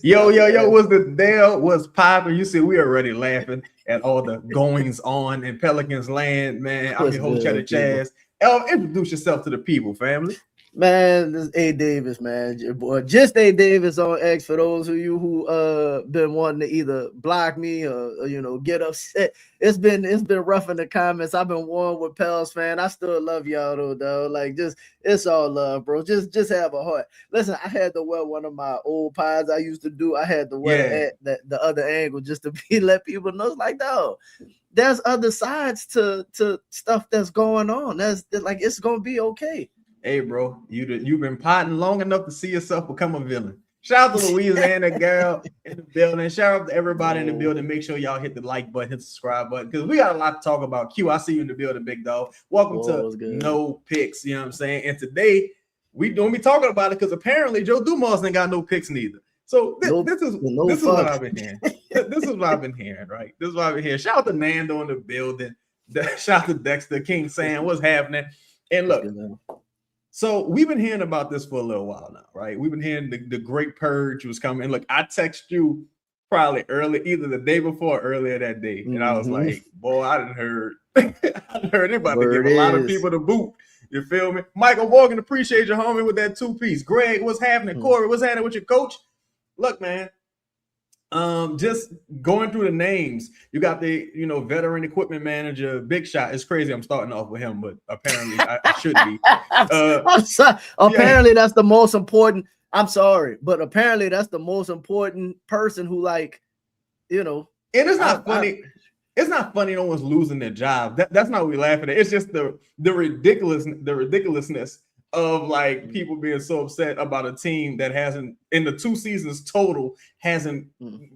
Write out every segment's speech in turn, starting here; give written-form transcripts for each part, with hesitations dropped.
Yo, was the Dale was popping? You see, we already laughing at all the goings on in Pelicans land, man. I'm your host, Cheddar Chaz. Introduce yourself to the people, family. Man, this is A Davis, man. Boy, just A Davis on X for those of you who been wanting to either block me or get upset. It's been rough in the comments. I've been warm with Pels, fan. I still love y'all though. Like it's all love, bro. Just have a heart. Listen, I had to wear one of my old pies I used to do. I had to wear the other angle just to let people know. It's like, no, there's other sides to stuff that's going on. That's like, it's gonna be okay. Hey, bro, you've been potting long enough to see yourself become a villain. Shout out to Louisiana girl in the building. Shout out to everybody in the building. Make sure y'all hit the like button, hit the subscribe button, because we got a lot to talk about. Q, I see you in the building, big dog. Welcome to No Picks. You know what I'm saying? And today we don't be talking about it because apparently Joe Dumas ain't got no picks neither. So this is what I've been hearing. This is what I've been hearing, right? This is what I've been hearing. Shout out to Nando in the building. Shout out to Dexter, King Sam. What's happening? And look. So we've been hearing about this for a little while now, right? We've been hearing the great purge was coming. Look, I text you probably early, either the day before or earlier that day. And I was like, boy, I didn't heard they're about to give a lot of people the boot. You feel me? Michael Morgan, appreciate your homie with that 2-piece. Greg, what's happening? Corey, what's happening with your coach? Look, man. Just going through the names, you got the veteran equipment manager, Big Shot. It's crazy I'm starting off with him, but apparently I should be. Apparently that's the most important. I'm sorry, but apparently that's the most important person who, like, and it's not funny. It's not funny no one's losing their job. That's not what we laughing at. It's just the ridiculousness of like people being so upset about a team that hasn't, in the 2 seasons total, hasn't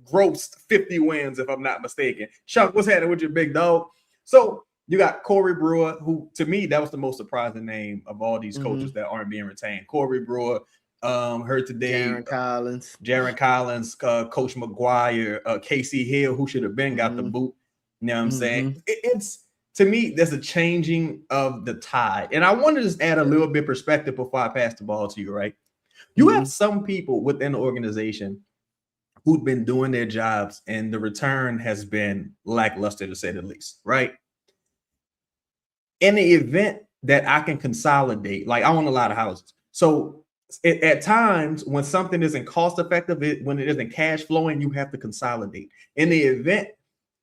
grossed 50 wins, if I'm not mistaken. Chuck, what's happening with your big dog? So you got Corey Brewer, who to me that was the most surprising name of all these coaches that aren't being retained. Corey Brewer, heard today. Jaron Collins, Coach McGuire, Casey Hill, who should have been got the boot. You know what I'm saying? It's to me, there's a changing of the tide. And I want to just add a little bit of perspective before I pass the ball to you, right? You have some people within the organization who've been doing their jobs and the return has been lackluster, to say the least, right? In the event that I can consolidate, like I own a lot of houses. So at times when something isn't cost effective, when it isn't cash flowing, you have to consolidate. In the event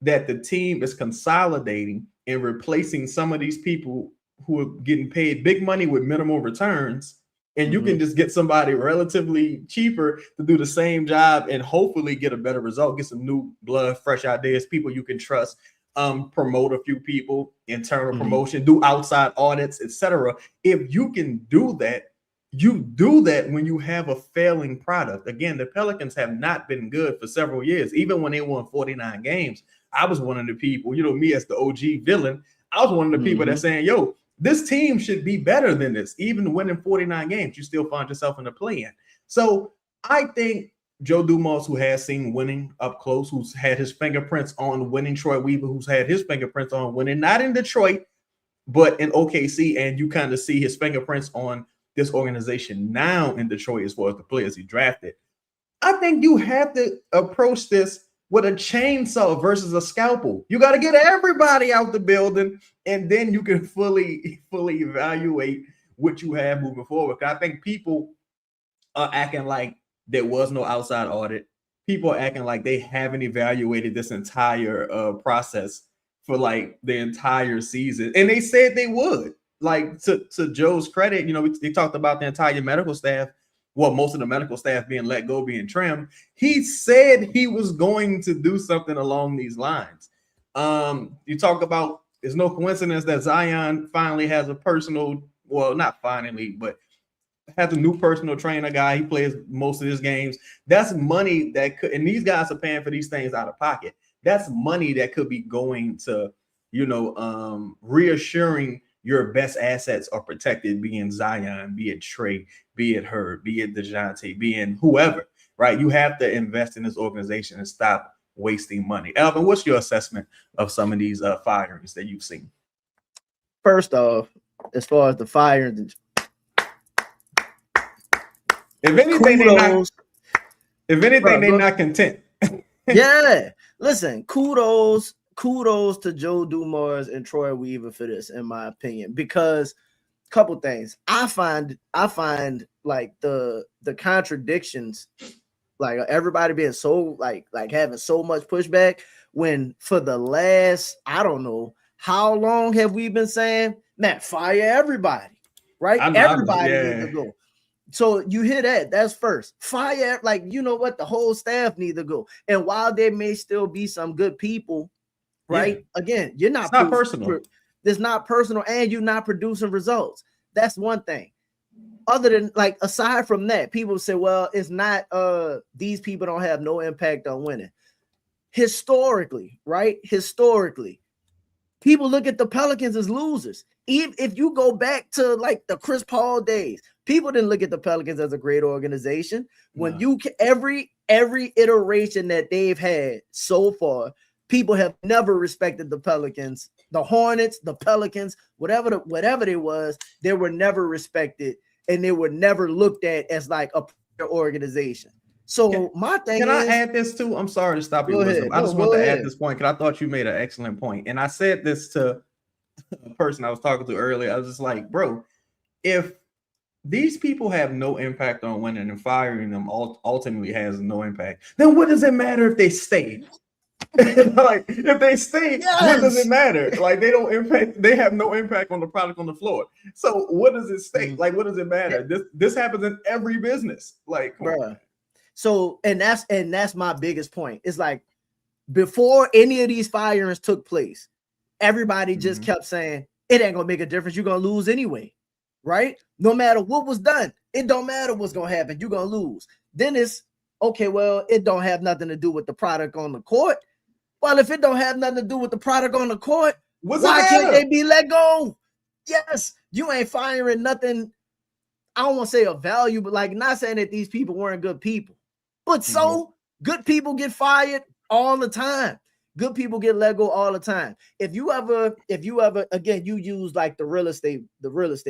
that the team is consolidating and replacing some of these people who are getting paid big money with minimal returns, and you can just get somebody relatively cheaper to do the same job and hopefully get a better result, get some new blood, fresh ideas, people you can trust, promote a few people, internal promotion, do outside audits, etc. If you can do that, you do that when you have a failing product. Again, the Pelicans have not been good for several years. Even when they won 49 games, I was one of the people, me as the OG villain, I was one of the people that saying, yo, this team should be better than this. Even winning 49 games, you still find yourself in the play-in. So I think Joe Dumas, who has seen winning up close, who's had his fingerprints on winning, Troy Weaver, who's had his fingerprints on winning, not in Detroit, but in OKC, and you kind of see his fingerprints on this organization now in Detroit as far as the players he drafted. I think you have to approach this with a chainsaw versus a scalpel. You got to get everybody out the building, and then you can fully evaluate what you have moving forward. I think people are acting like there was no outside audit. People are acting like they haven't evaluated this entire process for like the entire season, and they said they would. Like to Joe's credit, they talked about the entire medical staff. Well, most of the medical staff being let go, being trimmed. He said he was going to do something along these lines. You talk about, it's no coincidence that Zion finally has a personal, well, not finally, but has a new personal trainer guy. He plays most of his games. That's money that could, and these guys are paying for these things out of pocket. That's money that could be going to, reassuring your best assets are protected, being Zion, be it Trey, be it her, be it DeJounte, be it whoever, right? You have to invest in this organization and stop wasting money. Alvin, what's your assessment of some of these firings that you've seen? First off, as far as the firings, if anything, If anything, they're not content. Yeah. Listen, kudos to Joe Dumars and Troy Weaver for this, in my opinion, because couple things. I find like the contradictions, like everybody being so like having so much pushback when for the last, I don't know how long have we been saying, man, fire everybody, right? Everybody needs to go. So you hear that's first. Fire, like, you know what? The whole staff need to go. And while there may still be some good people, right? Yeah. Again, you're not. It's not personal. It's not personal, and you're not producing results. That's one thing. Other than, like, aside from that, people say, well, it's not. These people don't have no impact on winning. Historically, right? Historically, people look at the Pelicans as losers. Even if you go back to like the Chris Paul days, people didn't look at the Pelicans as a great organization. When you every iteration that they've had so far, people have never respected the Pelicans, the Hornets, the Pelicans, whatever they was, they were never respected, and they were never looked at as like a organization. So my thing I add this too? I'm sorry to stop you. I just want to add this point because I thought you made an excellent point. And I said this to a person I was talking to earlier. I was just like, bro, if these people have no impact on winning and firing them ultimately has no impact, then what does it matter if they stay? Like, if they stay, what does it matter? Like, they don't impact, they have no impact on the product on the floor. So what does it stay? Like, what does it matter? This happens in every business. Like, bro. So, and that's my biggest point. It's like, before any of these firings took place, everybody just kept saying, it ain't gonna make a difference. You're gonna lose anyway, right? No matter what was done, it don't matter what's gonna happen. You're gonna lose. Then it's, okay, well, it don't have nothing to do with the product on the court. Well, if it don't have nothing to do with the product on the court, why can't they be let go? Yes, you ain't firing nothing. I don't want to say of value, but like, not saying that these people weren't good people. But so good people get fired all the time. Good people get let go all the time. If you ever, again, you use like the real estate,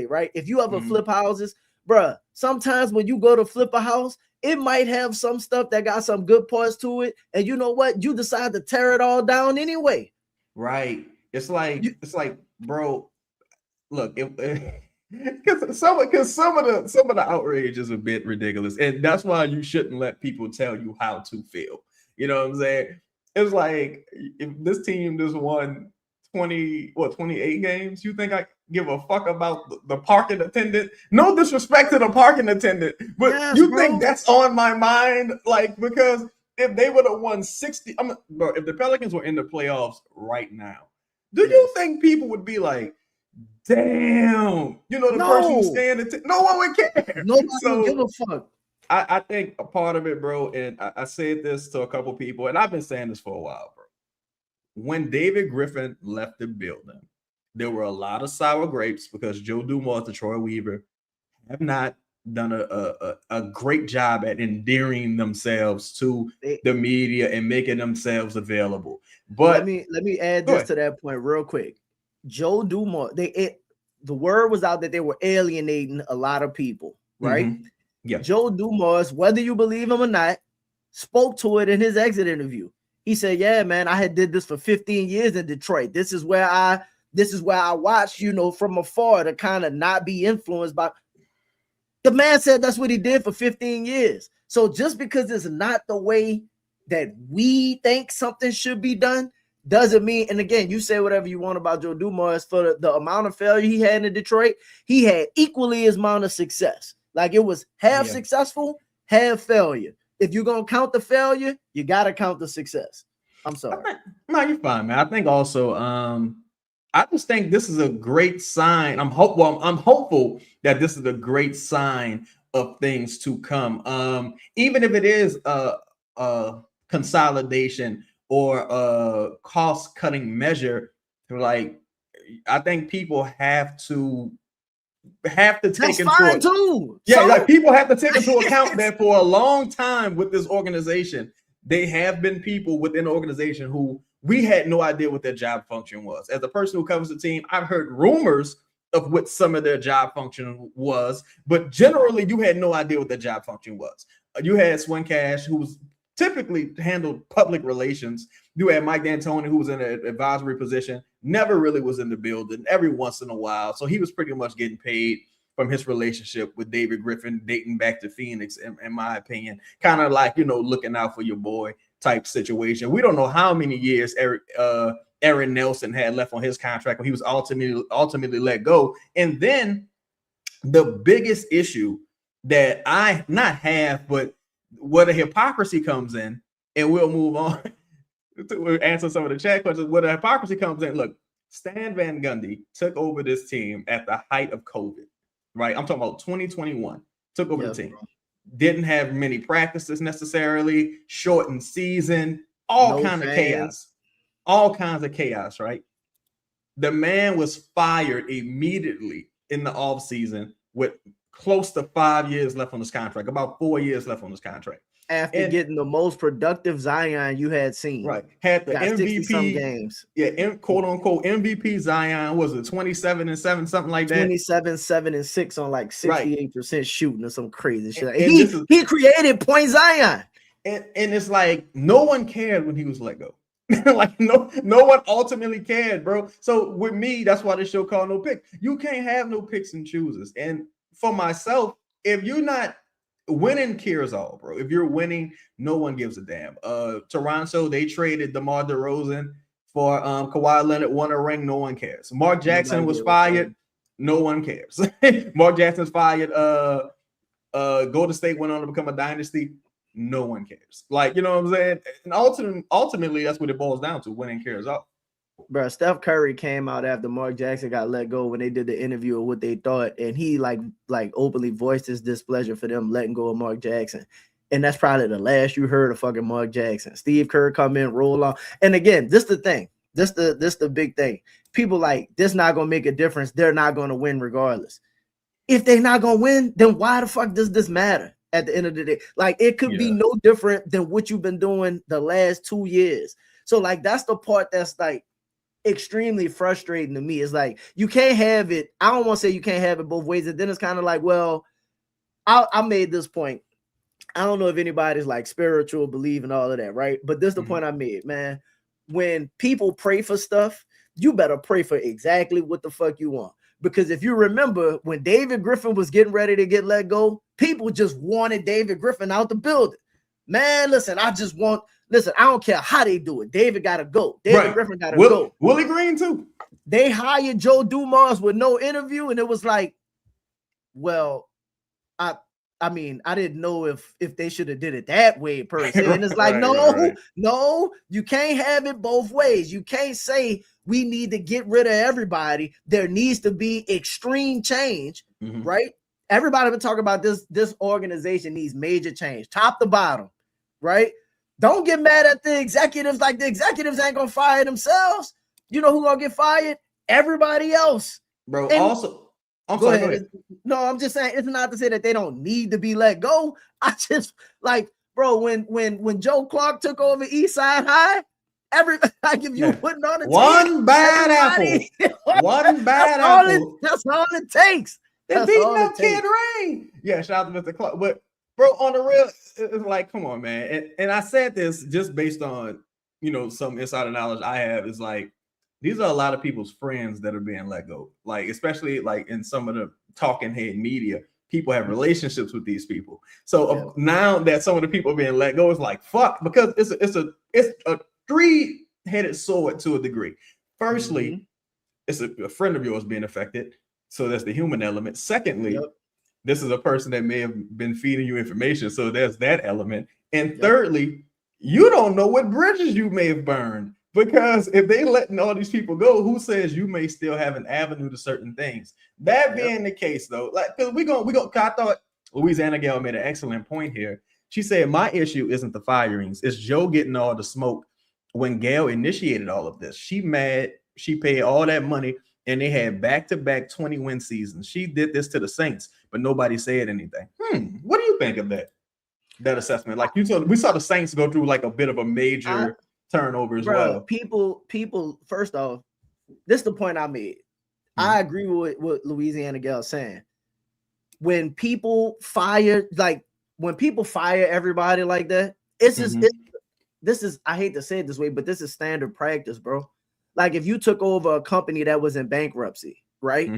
right? If you ever flip houses, bruh, sometimes when you go to flip a house, it might have some stuff that got some good parts to it. And you know what? You decide to tear it all down anyway. Right. It's like, bro, look, because some of the outrage is a bit ridiculous, and that's why you shouldn't let people tell you how to feel. You know what I'm saying? It's like, if this team just won 28 games, you think I give a fuck about the parking attendant? No disrespect to the parking attendant, but think that's on my mind? Like, because if they would have won 60, bro, if the Pelicans were in the playoffs right now, do you think people would be like, damn, you know, the person who's staying no one would care. Nobody would give a fuck. I think a part of it, bro, and I said this to a couple people, and I've been saying this for a while, bro. When David Griffin left the building, there were a lot of sour grapes because Joe Dumars and Troy Weaver have not done a great job at endearing themselves to the media and making themselves available. But let me add this to that point real quick. Joe Dumars, the word was out that they were alienating a lot of people, right? Yeah. Joe Dumars, whether you believe him or not, spoke to it in his exit interview. He said, yeah, man, I had did this for 15 years in Detroit. This is where I watched, you know, from afar to kind of not be influenced by. The man said that's what he did for 15 years. So just because it's not the way that we think something should be done, doesn't mean, and again, you say whatever you want about Joe Dumars, for the amount of failure he had in Detroit, he had equally as amount of success. Like, it was half successful, half failure. If you're going to count the failure, you got to count the success. I'm sorry. No, you're fine, man. I think also, I just think this is a great sign. I'm hopeful that this is a great sign of things to come. Even if it is a consolidation or a cost-cutting measure, like, I think people have to take into like people have to take into account that for a long time with this organization, they have been people within the organization who we had no idea what their job function was. As a person who covers the team, I've heard rumors of what some of their job function was, but generally you had no idea what their job function was. you had Swin Cash, who was typically handled public relations. You had Mike D'Antoni, who was in an advisory position, never really was in the building every once in a while. So he was pretty much getting paid from his relationship with David Griffin, dating back to Phoenix, in my opinion. Kind of like, looking out for your boy type situation. We don't know how many years Aaron Nelson had left on his contract when he was ultimately let go. And then the biggest issue that I not have, but where the hypocrisy comes in, and we'll move on to answer some of the chat questions. Where the hypocrisy comes in, look, Stan Van Gundy took over this team at the height of COVID, right? I'm talking about 2021. Took over the team. Bro. Didn't have many practices necessarily, shortened season, all kinds of chaos, right? The man was fired immediately in the offseason with close to 5 years left on his contract, about 4 years left on his contract. After getting the most productive Zion you had seen. Right. Had the MVP some games. Yeah, quote unquote MVP Zion, was it 27-7, something like that? 27-7-6 on like 68% shooting or some crazy shit. He created point Zion. And it's like no one cared when he was let go. Like no one ultimately cared, bro. So with me, that's why this show called No Pick. You can't have no picks and chooses. And for myself, if you're not winning, cares all, bro. If you're winning, no one gives a damn. Toronto, they traded DeMar DeRozan for Kawhi Leonard, won a ring, no one cares. Mark Jackson was fired, no one cares. Mark Jackson's fired. Golden State went on to become a dynasty. No one cares. Like, you know what I'm saying? And ultimately, that's what it boils down to. Winning cares all. Bro, Steph Curry came out after Mark Jackson got let go when they did the interview of what they thought, and he like openly voiced his displeasure for them letting go of Mark Jackson. And that's probably the last you heard of fucking Mark Jackson. Steve Kerr come in, roll on. And again, this the thing. This the big thing. People like, this not gonna make a difference. They're not gonna win regardless. If they're not gonna win, then why the fuck does this matter at the end of the day? Like, it could be no different than what you've been doing the last 2 years. So like, that's the part that's like extremely frustrating to me. Is like, you can't have it. I don't want to say you can't have it both ways. And then it's kind of like, well, I made this point. I don't know if anybody's like spiritual, believe in all of that, right? But this is the point I made, man. When people pray for stuff, you better pray for exactly what the fuck you want. Because if you remember, when David Griffin was getting ready to get let go, people just wanted David Griffin out the building. Man, listen, I don't care how they do it. David got to go. David Griffin got to go. Willie Green, too. They hired Joe Dumars with no interview, and it was like, well, I mean, I didn't know if they should have did it that way per se. And it's like, no, you can't have it both ways. You can't say we need to get rid of everybody. There needs to be extreme change, right? Everybody been talking about this organization needs major change, top to bottom, right? Don't get mad at the executives. Like, the executives ain't gonna fire themselves. You know who gonna get fired? Everybody else. Bro, and also, go ahead. No, I'm just saying, it's not to say that they don't need to be let go. I just like, bro, when Joe Clark took over East Side High, like, if you putting on a one bad apple, one bad apple. That's all it takes. They beating up Kid Rain. Yeah, shout out to Mr. Clark. But bro, on the real, it's like, come on, man. And I said this just based on, some insider knowledge I have. Is like, these are a lot of people's friends that are being let go. Like, especially like in some of the talking head media, people have relationships with these people. So now that some of the people are being let go, it's like, fuck, because it's a three-headed sword to a degree. Firstly, it's a friend of yours being affected. So that's the human element. Secondly, this is a person that may have been feeding you information. So there's that element. And thirdly, you don't know what bridges you may have burned. Because if they letting all these people go, who says you may still have an avenue to certain things? That being the case, though, like, because we go. I thought Louisiana Gal made an excellent point here. She said, my issue isn't the firings. It's Joe getting all the smoke when Gail initiated all of this. She mad. She paid all that money, and they had back-to-back 20-win seasons. She did this to the Saints, but nobody said anything. What do you think of that assessment? Like, we saw the Saints go through like a bit of a major turnover as well. People, first off, this is the point I made. I agree with what Louisiana Gal saying. When people fire, like, when people fire everybody like that, it's just this is, I hate to say it this way, but this is standard practice, bro. Like if you took over a company that was in bankruptcy, right?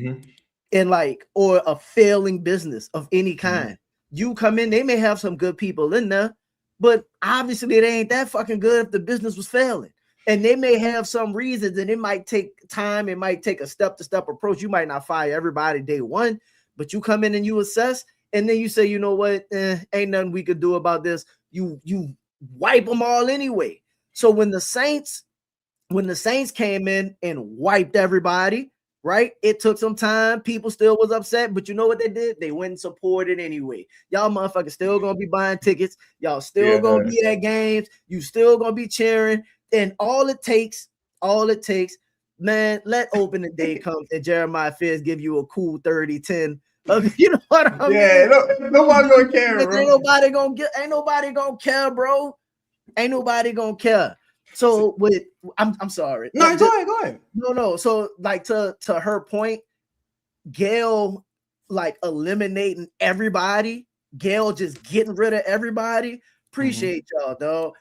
And like, or a failing business of any kind, you come in, they may have some good people in there, but obviously it ain't that fucking good if the business was failing. And they may have some reasons, and it might take time, it might take a step-to-step approach. You might not fire everybody day one, but you come in and you assess, and then you say, you know what, ain't nothing we could do about this. You wipe them all anyway. So when the Saints came in and wiped everybody, right? It took some time. People still was upset, but you know what they did? They went and supported anyway. Y'all motherfuckers still gonna be buying tickets. Y'all still gonna be at games. You still gonna be cheering. And all it takes, man, let opening day come and Jeremiah Fizz give you a cool 30-10. You know what I mean? Yeah, nobody gonna care, bro. Ain't nobody gonna care, bro. Ain't nobody gonna care. So with I'm sorry. No, go ahead. No. So like to her point, Gail like eliminating everybody, Gail just getting rid of everybody. Appreciate y'all, dog.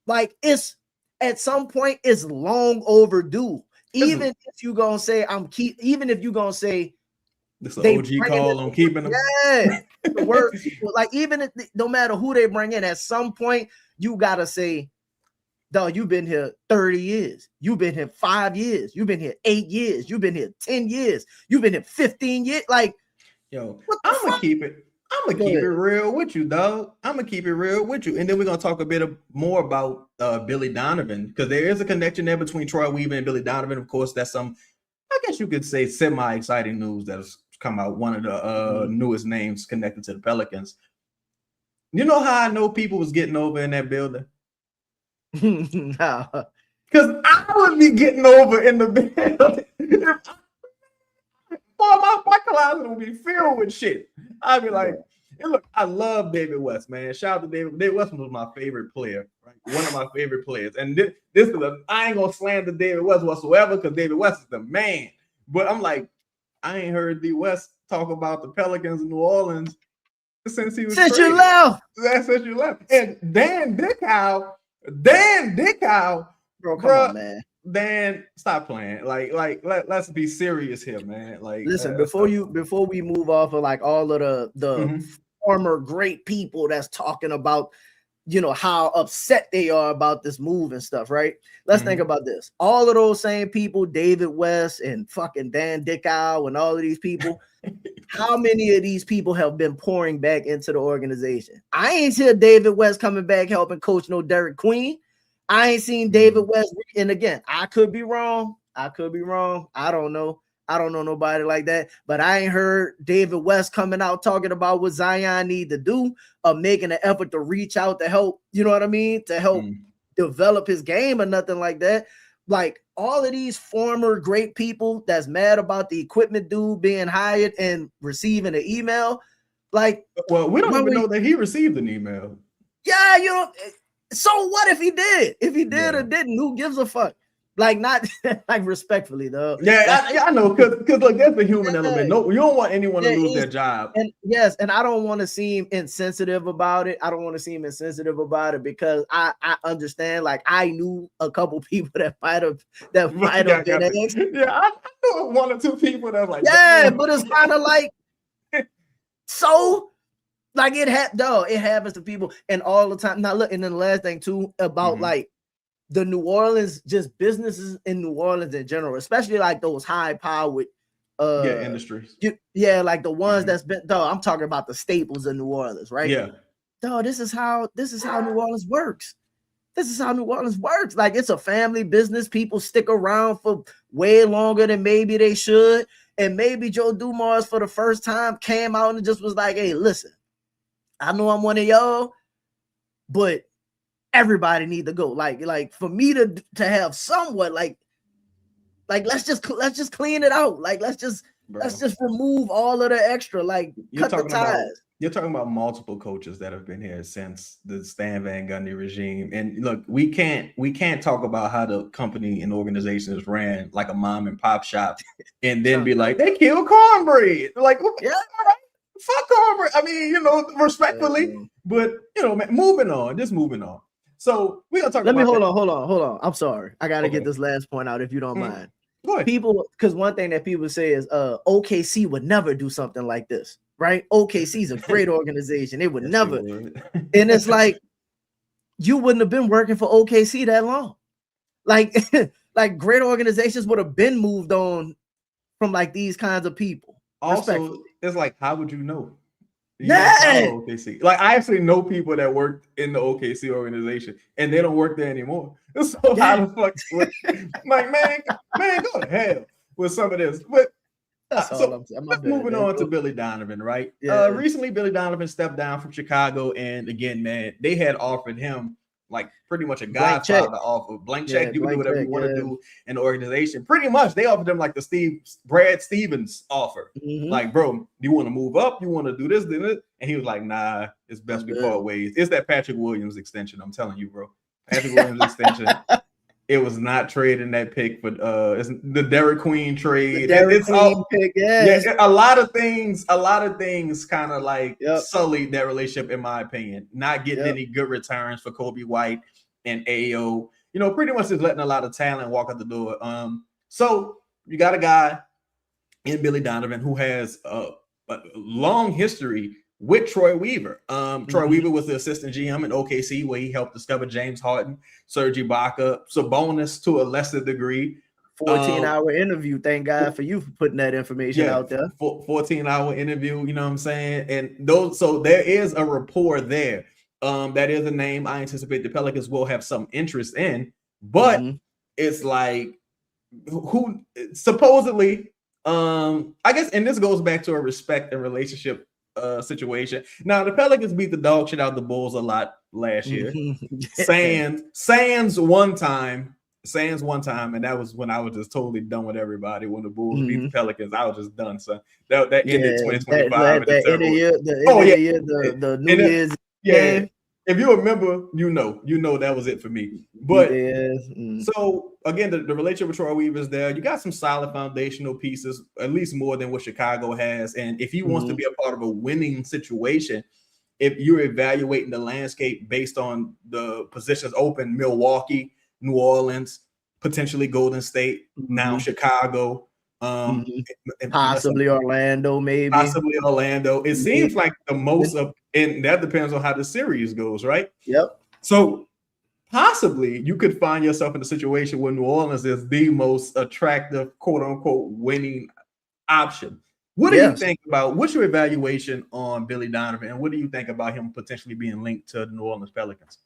Like it's at some point it's long overdue. Even if you gonna say even if you gonna say this is an OG call on keeping them. Yeah, the word like even if no matter who they bring in, at some point you gotta say, dog, you've been here 30 years. You've been here 5 years. You've been here 8 years. You've been here 10 years. You've been here 15 years. Like, yo, I'm gonna keep it real with you, dog. I'm gonna keep it real with you. And then we're gonna talk a bit more about Billy Donovan, because there is a connection there between Troy Weaver and Billy Donovan. Of course, that's some, I guess you could say, semi-exciting news that has come out. One of the newest names connected to the Pelicans. You know how I know people was getting over in that building? No. Because I would be getting over in the building. My closet would be filled with shit. I'd be like, hey, look, I love David West, man. Shout out to David. David West was my favorite player, right? One of my favorite players. And this is I ain't gonna slander David West whatsoever, because David West is the man. But I'm like, I ain't heard D West talk about the Pelicans in New Orleans since he was since you left. Since you left. And Dan Dickow, bro, come on, man. Dan, stop playing. Like let's be serious here, man. Like, listen, before we move off of like all of the former great people that's talking about, you know, how upset they are about this move and stuff, right? Let's think about this. All of those same people, David West and fucking Dan Dickow and all of these people, how many of these people have been pouring back into the organization? I ain't hear David West coming back helping coach no Derek Queen. I ain't seen David West. And again, I could be wrong. I don't know. I don't know nobody like that. But I ain't heard David West coming out talking about what Zion need to do, making an effort to reach out to help, you know what I mean? To help develop his game or nothing like that. Like all of these former great people that's mad about the equipment dude being hired and receiving an email. Like, well, we don't even know that he received an email. Yeah, you know. So what if he did? If he did or didn't, who gives a fuck? Like, not like respectfully, though. Yeah, I know, because look, that's the human element. No, you don't want anyone to lose their job. And yes, and I don't want to seem insensitive about it. Because I understand. Like, I knew a couple people that might have been ex. Yeah, I knew one or two people that like. Yeah, but it's kind of like so. Like it happens to people and all the time. Now look, and then the last thing too about like the New Orleans, just businesses in New Orleans in general, especially like those high powered industries. Like the ones that's been I'm talking about the staples in New Orleans, right? Yeah. This is how New Orleans works. Like it's a family business. People stick around for way longer than maybe they should. And maybe Joe Dumars for the first time came out and just was like, hey, listen. I know I'm one of y'all, but everybody need to go. Like for me to have somewhat like let's just clean it out. Like let's just remove all of the extra. Like cut the ties. You're talking about multiple coaches that have been here since the Stan Van Gundy regime. And look, we can't talk about how the company and organization is ran like a mom and pop shop, and then be like they kill cornbread. Like, yeah, all right. fuck Auburn. I mean, respectfully, but man, moving on. So we're gonna talk Let about me hold on. I'm sorry. I gotta get this last point out if you don't mind. Go ahead. People, because one thing that people say is OKC would never do something like this, right? OKC is a great organization. They would never. And it's like you wouldn't have been working for OKC that long. Like great organizations would have been moved on from like these kinds of people. Also, it's like, how would you know? OKC. Like, I actually know people that worked in the OKC organization and they don't work there anymore. So how the fuck? Like, man, go to hell with some of this. But moving on to Billy Donovan, right? Yeah. Recently, Billy Donovan stepped down from Chicago, and again, man, they had offered him like pretty much a godfather offer, blank check. You can do whatever you want to do in the organization. Pretty much, they offered him like the Brad Stevens offer. Like, bro, you want to move up? You want to do this, and he was like, nah, it's best we part ways. It's that Patrick Williams extension. I'm telling you, bro. Patrick Williams extension. It was not trading that pick for it's the Derek Queen trade. Pick, a lot of things kind of like sullied that relationship, in my opinion. Not getting any good returns for Kobe White and AO. Pretty much just letting a lot of talent walk out the door. So you got a guy in Billy Donovan who has a long history with Troy Weaver. Troy Weaver was the assistant GM in OKC, where he helped discover James Harden, Serge Ibaka, Sabonis to a lesser degree. 14-hour interview. Thank God for you for putting that information out there. 14-hour interview, you know what I'm saying? And so there is a rapport there. That is a name I anticipate the Pelicans will have some interest in, but it's like who supposedly, I guess, and this goes back to a respect and relationship situation. Now the Pelicans beat the dog shit out of the Bulls a lot last year. Sans one time, and that was when I was just totally done with everybody. When the Bulls beat the Pelicans, I was just done. So that ended 2025. The New Year's game. If you remember, you know that was it for me. But so again, the relationship with Troy Weaver is there. You got some solid foundational pieces, at least more than what Chicago has. And if he wants to be a part of a winning situation, if you're evaluating the landscape based on the positions open, Milwaukee, New Orleans, potentially Golden State, now Chicago, possibly Orlando, maybe. Possibly Orlando. It seems like the most of, and that depends on how the series goes, right? Yep. So possibly you could find yourself in a situation where New Orleans is the most attractive, quote unquote, winning option. What do you think about, what's your evaluation on Billy Donovan, and what do you think about him potentially being linked to the New Orleans Pelicans?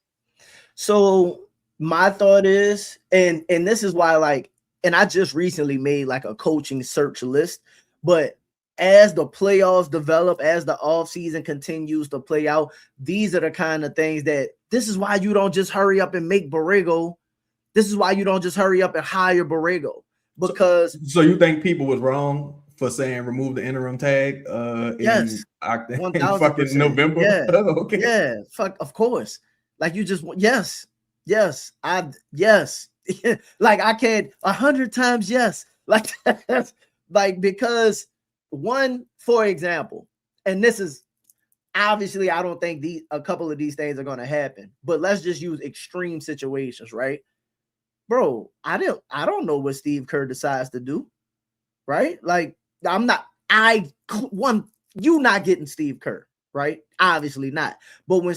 So my thought is, and this is why, like, and I just recently made like a coaching search list, but as the playoffs develop, as the offseason continues to play out, these are the kind of things this is why you don't just hurry up and make Borrego. This is why you don't just hurry up and hire Borrego, because. So you think people was wrong for saying remove the interim tag? In fucking November. Yeah. Okay. Yeah. Fuck. Of course. Like you just. Yes. Like I can't 100 times. Yes. Like that's like, because one, for example, and this is obviously, I don't think a couple of these things are going to happen, but let's just use extreme situations, right? Bro, I don't know what Steve Kerr decides to do, right? Like you not getting Steve Kerr, right? Obviously not. But when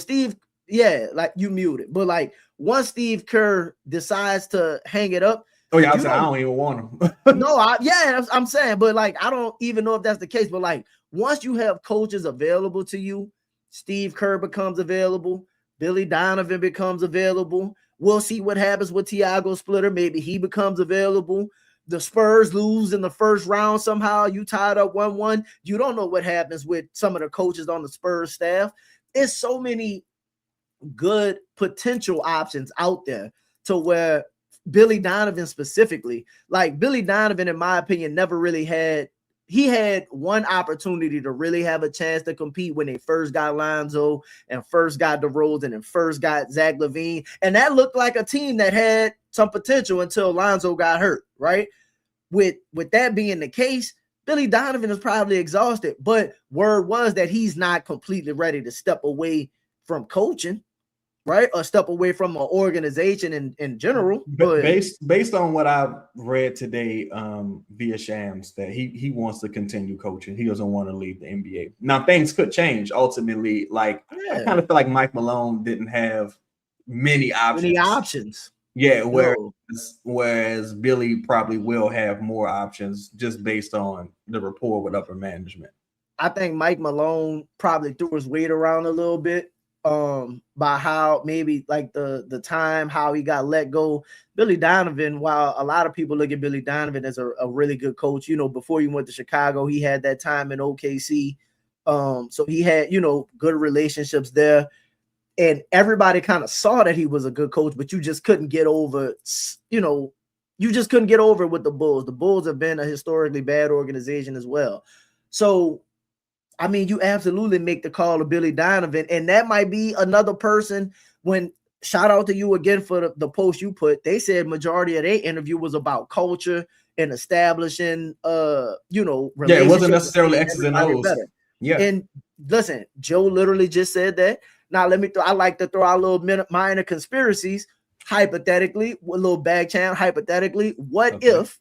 like you muted, but like once Steve Kerr decides to hang it up, I don't even want him. No, I'm saying, but like I don't even know if that's the case. But like once you have coaches available to you, Steve Kerr becomes available, Billy Donovan becomes available. We'll see what happens with Tiago Splitter. Maybe he becomes available. The Spurs lose in the first round somehow. You tied up 1-1. You don't know what happens with some of the coaches on the Spurs staff. It's so many good potential options out there to where Billy Donovan specifically, like Billy Donovan, in my opinion, never really had one opportunity to really have a chance to compete when they first got Lonzo and first got DeRozan and first got Zach LaVine. And that looked like a team that had some potential until Lonzo got hurt, right? With that being the case, Billy Donovan is probably exhausted, but word was that he's not completely ready to step away from coaching, right? Or step away from an organization in general. Based on what I've read today via Shams, that he wants to continue coaching. He doesn't want to leave the NBA. Now things could change ultimately. Like I kind of feel like Mike Malone didn't have many options. Yeah, whereas Billy probably will have more options just based on the rapport with upper management. I think Mike Malone probably threw his weight around a little bit by how maybe like the time how he got let go. Billy Donovan, while a lot of people look at Billy Donovan as a really good coach, you know, before he went to Chicago, he had that time in OKC. So he had, you know, good relationships there. And everybody kind of saw that he was a good coach, but you just couldn't get over, you know, you just couldn't get over it with the Bulls. The Bulls have been a historically bad organization as well. So, I mean, you absolutely make the call to Billy Donovan, and that might be another person. When shout out to you again for the post you put, they said majority of their interview was about culture and establishing, you know, it wasn't necessarily X's and O's. Yeah. And listen, Joe literally just said that. Now, I like to throw out little minor conspiracies, hypothetically, a little back channel, hypothetically. What if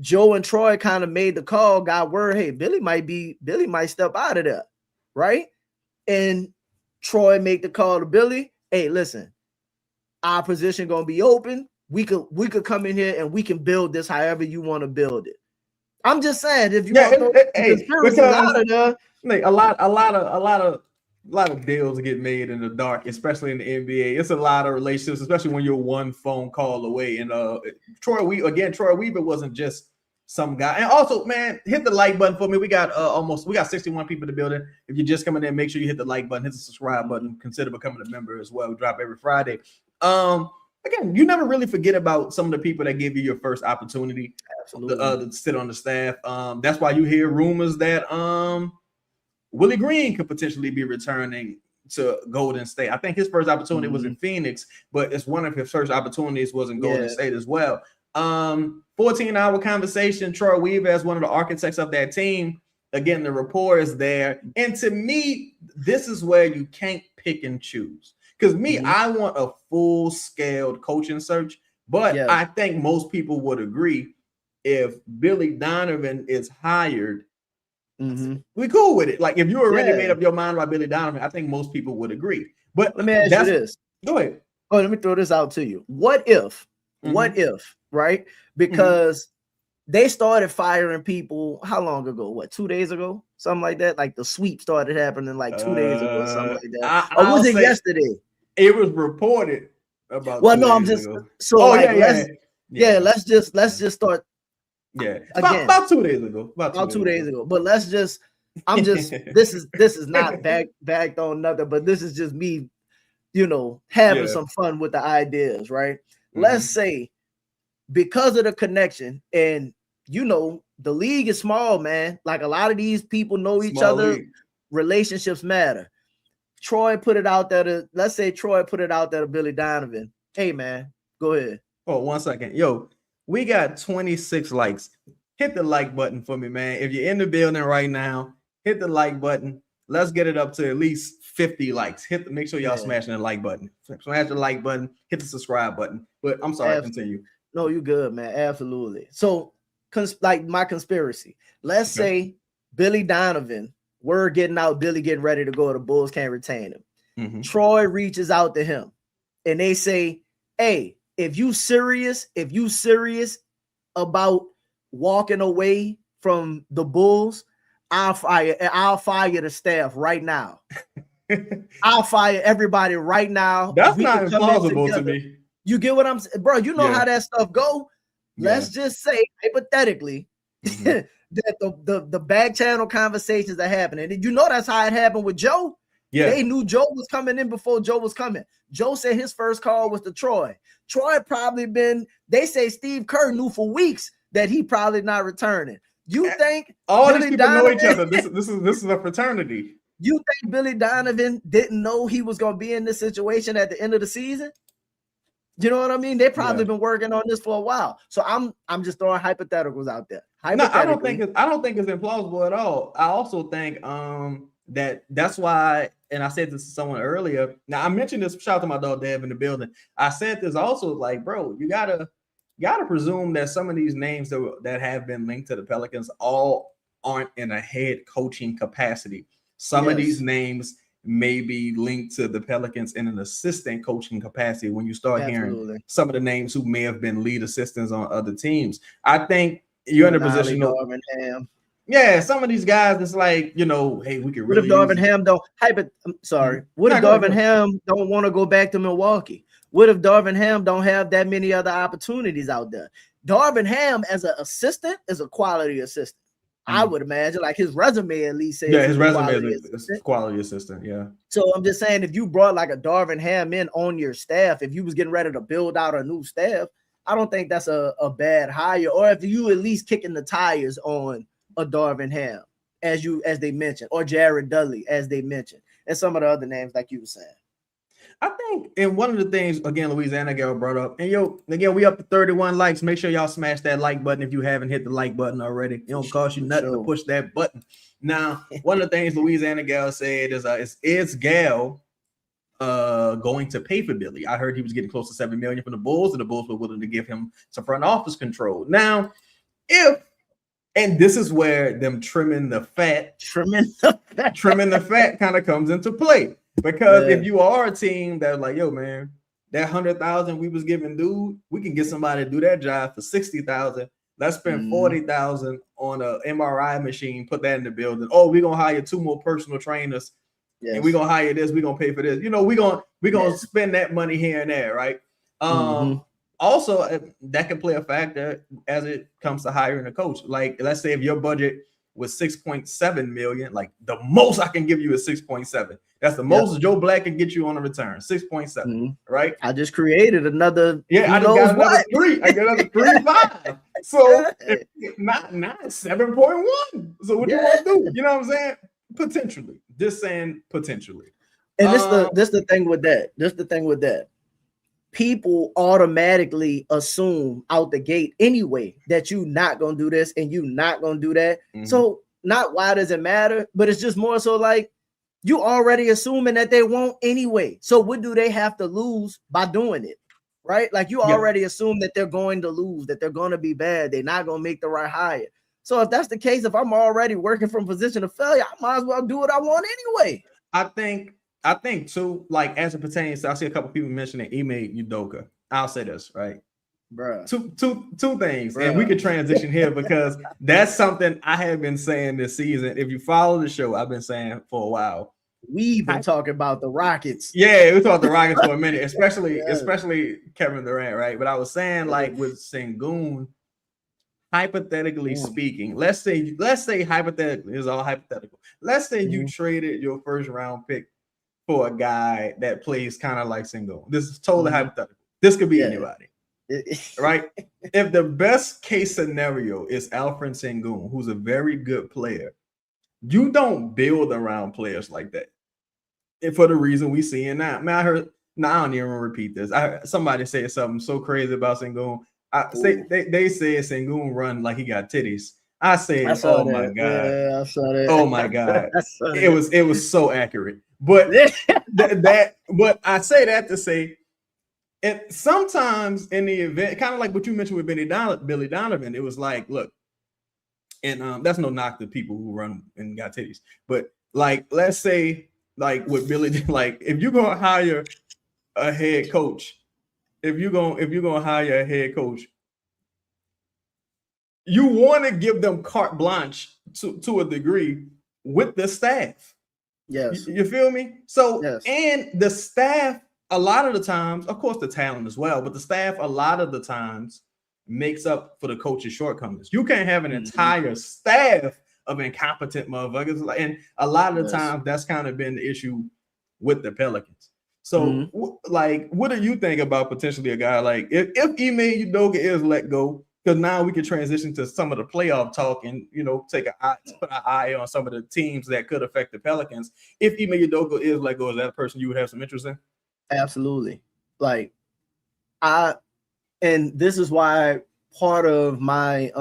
Joe and Troy kind of made the call, got word, hey, Billy might step out of there, right? And Troy make the call to Billy, hey, listen, our position gonna be open. We could come in here and we can build this however you want to build it. I'm just saying, if you want to throw out of there. Like a lot of deals get made in the dark, especially in the NBA. It's a lot of relationships, especially when you're one phone call away. And Troy Weaver wasn't just some guy. And also, man, hit the like button for me. We got 61 people in the building. If you're just coming in, make sure you hit the like button, hit the subscribe button, consider becoming a member as well. We drop every Friday. Again, you never really forget about some of the people that give you your first opportunity to sit on the staff. That's why you hear rumors that Willie Green could potentially be returning to Golden State. I think his first opportunity was in Phoenix, but it's one of his first opportunities was in Golden State as well. 14-hour conversation. Troy Weaver as one of the architects of that team. Again, the rapport is there. And to me, this is where you can't pick and choose. Because I want a full-scaled coaching search, but I think most people would agree if Billy Donovan is hired, we cool with it. Like if you already made up your mind about Billy Donovan, I think most people would agree. But let me ask you this. Go ahead. Oh, let me throw this out to you. What if, right? Because they started firing people how long ago? What, 2 days ago? Something like that. Like the sweep started happening like 2 days ago, something like that. Or was it yesterday? It was reported about. Well, no, I'm just ago. Let's just start. Yeah, about 2 days ago. About 2 days ago. But this is not backed on nothing, but this is just me, having some fun with the ideas, right? Let's say because of the connection, and the league is small, man. Like a lot of these people know each other. Relationships matter. Troy put it out there let's say Troy put it out there to Billy Donovan. Hey, man, go ahead. Oh, 1 second. Yo, we got 26 likes. Hit the like button for me, man. If you're in the building right now, hit the like button. Let's get it up to at least 50 likes. Make sure y'all smashing the like button. Smash the like button. Hit the subscribe button. But I'm sorry, continue. No, you good, man. Absolutely. So, like my conspiracy. Let's say Billy Donovan, word getting out, Billy getting ready to go. The Bulls can't retain him. Troy reaches out to him, and they say, "Hey, if you serious about walking away from the Bulls, I'll fire the staff right now. I'll fire everybody right now." That's not implausible to me. You get what I'm saying, bro? You know how that stuff go. Let's just say hypothetically that the back channel conversations are happening. And that's how it happened with Joe. Yeah, they knew Joe was coming in before Joe was coming. Joe said his first call was to Troy. Troy probably they say Steve Kerr knew for weeks that he probably not returning. You think all Billy these people Donovan, know each other? This is a fraternity. You think Billy Donovan didn't know he was going to be in this situation at the end of the season? You know what I mean? They probably Yeah. been working on this for a while. So I'm just throwing hypotheticals out there. No, I don't think it's implausible at all. I also think that's why, and I said this to someone earlier. Now I mentioned this, shout out to my dog Dev in the building. I said this also, like, bro, you gotta presume that some of these names that have been linked to the Pelicans all aren't in a head coaching capacity. Some of these names may be linked to the Pelicans in an assistant coaching capacity when you start hearing some of the names who may have been lead assistants on other teams. I think you're in a position of, yeah, some of these guys, it's like, you know, hey, we could really. What if Darvin Ham don't What if Darvin Ham don't want to go back to Milwaukee? What if Darvin Ham don't have that many other opportunities out there? Darvin Ham as an assistant is a quality assistant. I would imagine, like, his resume at least says his resume is a quality assistant. Yeah. So I'm just saying, if you brought like a Darvin Ham in on your staff, if you was getting ready to build out a new staff, I don't think that's a bad hire. Or if you at least kicking the tires on a Darvin Ham, as they mentioned, or Jared Dudley, as they mentioned, and some of the other names like you were saying. I think, and one of the things, again, Louisiana girl brought up, and again, we up to 31 likes. Make sure y'all smash that like button if you haven't hit the like button already. It don't cost you nothing to push that button. Now, one of the things Louisiana gal said is Gal going to pay for Billy? I heard he was getting close to $7 million from the Bulls, and the Bulls were willing to give him some front office control. Now, and this is where them trimming the fat kind of comes into play. Because if you are a team that's like, yo, man, that 100,000 we was giving dude, we can get somebody to do that job for 60,000. Let's spend 40,000 on a MRI machine, put that in the building. Oh, we're gonna hire 2 more personal trainers, and we're gonna hire this, we're gonna pay for this. You know, we're gonna spend that money here and there, right? Also, that can play a factor as it comes to hiring a coach. Like, let's say if your budget was 6.7 million, like the most I can give you is 6.7. That's the most Joe Black can get you on a return, 6.7, right? I just created another. Yeah, I just got another 3. I got another 3.5. So not 7.1. So what you want to do? You know what I'm saying? Potentially. Just saying potentially. And this the thing with that. This the thing with that. People automatically assume out the gate anyway that you not gonna do this and you not gonna do that. So not why does it matter, but it's just more so like you already assuming that they won't anyway. So what do they have to lose by doing it? Right? Like you already assume that they're going to lose, that they're going to be bad, they're not gonna make the right hire. So if that's the case, if I'm already working from a position of failure, I might as well do what I want anyway. I think too, like as it pertains to, I see a couple people mentioning Ime Udoka. I'll say this, right? Bruh. Two things, and we could transition here because that's something I have been saying this season. If you follow the show, I've been saying for a while. We've been talking about the Rockets. Yeah, we talked the Rockets for a minute, especially Kevin Durant, right? But I was saying, like with Sengun, hypothetically speaking, let's say hypothetically, it's all hypothetical. Let's say you traded your first round pick for a guy that plays kind of like Sengun. This is totally hypothetical. This could be anybody, right? If the best case scenario is Alfred Sengun, who's a very good player, you don't build around players like that. And for the reason we see it now. Man, I don't even repeat this. Somebody said something so crazy about Sengun. They said Sengun run like he got titties. I said, oh my God. Yeah, I saw that. Oh my God. It was so accurate. But but I say that to say, and sometimes in the event, kind of like what you mentioned with Billy Donovan, it was like, look, and that's no knock to people who run and got titties, but like, let's say, like with Billy, like if you're gonna hire a head coach, if you're gonna hire a head coach, you want to give them carte blanche to a degree with the staff. Yes. You feel me? So, and the staff, a lot of the times, of course, the talent as well, but the staff, a lot of the times, makes up for the coach's shortcomings. You can't have an entire staff of incompetent motherfuckers. And a lot of the times, that's kind of been the issue with the Pelicans. So, like, what do you think about potentially a guy like, if Ime Udoka is let go, because now we can transition to some of the playoff talk and, you know, put an eye on some of the teams that could affect the Pelicans. If Ime Udoka is let go, is that a person you would have some interest in? Absolutely. Like, And this is why part of my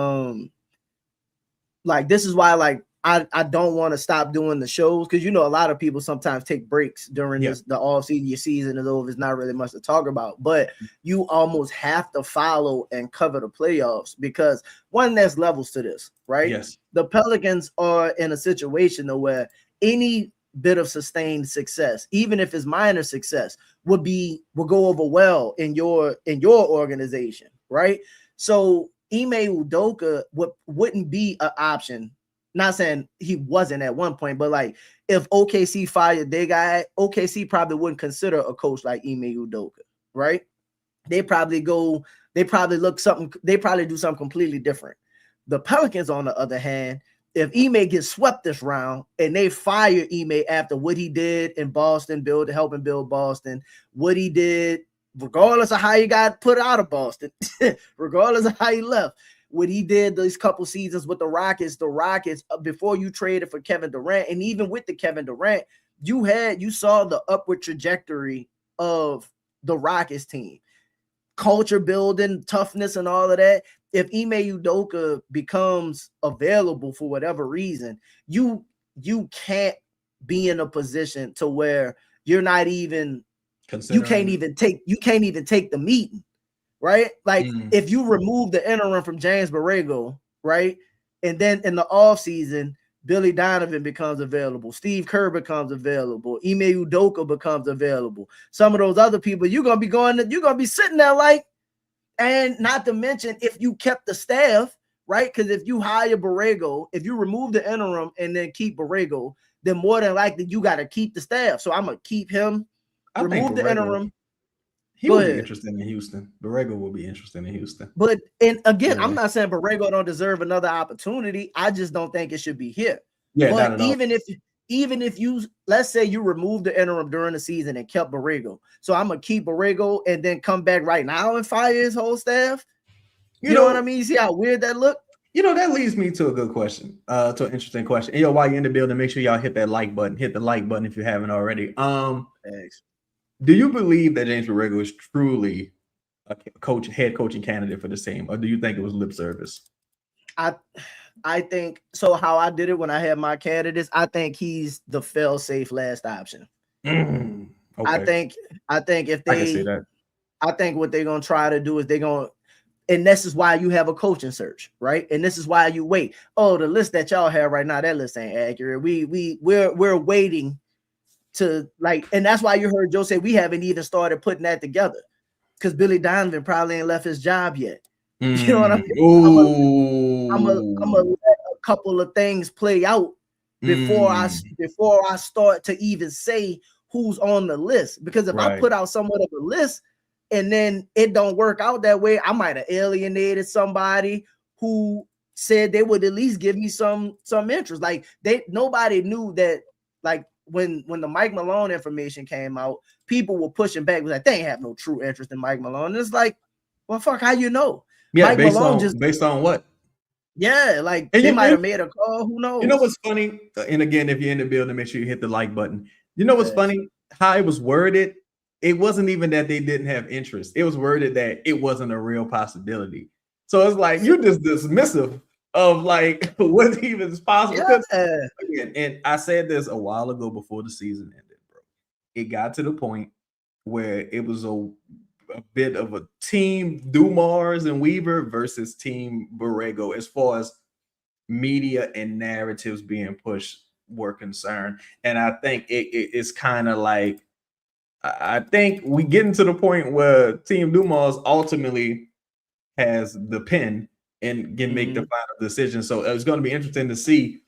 this is why I don't want to stop doing the shows, because a lot of people sometimes take breaks during the off season. Your season is over, it's not really much to talk about, but you almost have to follow and cover the playoffs, because there's levels to this, right? Yes. The Pelicans are in a situation where any bit of sustained success, even if it's minor success, will go over well in your organization, right? So Ime Udoka wouldn't be an option. Not saying he wasn't at one point, but if OKC fired their guy, OKC probably wouldn't consider a coach like Ime Udoka, right? They probably do something completely different. The Pelicans, on the other hand, if Ime gets swept this round and they fire Ime after what he did in Boston, helping build Boston, what he did, regardless of how he got put out of Boston, regardless of how he left, what he did these couple seasons with the Rockets, before you traded for Kevin Durant, and even with the Kevin Durant, you saw the upward trajectory of the Rockets team, culture building, toughness, and all of that. If Ime Udoka becomes available for whatever reason, you can't be in a position to where you're not even you can't even take the meeting. Right? If you remove the interim from James Borrego, right? And then in the offseason, Billy Donovan becomes available, Steve Kerr becomes available, Ime Udoka becomes available. Some of those other people, you're gonna be sitting there and not to mention if you kept the staff, right? Because if you hire Borrego, if you remove the interim and then keep Borrego, then more than likely you got to keep the staff. So I'm gonna keep him, remove the interim. He will be interesting in Houston. Borrego will be interesting in Houston. But again, I'm not saying Borrego don't deserve another opportunity. I just don't think it should be here. Yeah, but even if you, let's say you remove the interim during the season and kept Borrego, so I'm gonna keep Borrego and then come back right now and fire his whole staff. You know what I mean? You see how weird that look? That leads me to a good question, to an interesting question. And while you're in the building, make sure y'all hit that like button. Hit the like button if you haven't already. Thanks. Do you believe that James Borrego is truly a head coaching candidate for the team, or do you think it was lip service? I think so. How I did it when I had my candidates, I think he's the fail-safe last option. Okay. I think if they, I can see that. I think what they're gonna try to do is and this is why you have a coaching search, right? And this is why you wait. Oh, the list that y'all have right now, that list ain't accurate. We're waiting to and that's why you heard Joe say we haven't even started putting that together, because Billy Donovan probably ain't left his job yet. You know what I mean? I'm gonna let a couple of things play out before I start to even say who's on the list, because if I put out somewhat of a list and then it don't work out that way, I might have alienated somebody who said they would at least give me some interest. Nobody knew that when the Mike Malone information came out, people were pushing back. It was they ain't have no true interest in Mike Malone. And it's well, fuck, how you know? Yeah, Mike Malone based on what? Yeah, they might have made a call. Who knows? You know what's funny? And again, if you're in the building, make sure you hit the like button. You know what's funny? How it was worded. It wasn't even that they didn't have interest. It was worded that it wasn't a real possibility. So it's you're just dismissive of what even is possible. Yeah. Again, and I said this a while ago before the season ended, bro. It got to the point where it was a bit of a team Dumars and Weaver versus team Borrego as far as media and narratives being pushed were concerned. And I think it's kind of I think we getting to the point where team Dumars ultimately has the pen and can make the final decision. So it's going to be interesting to see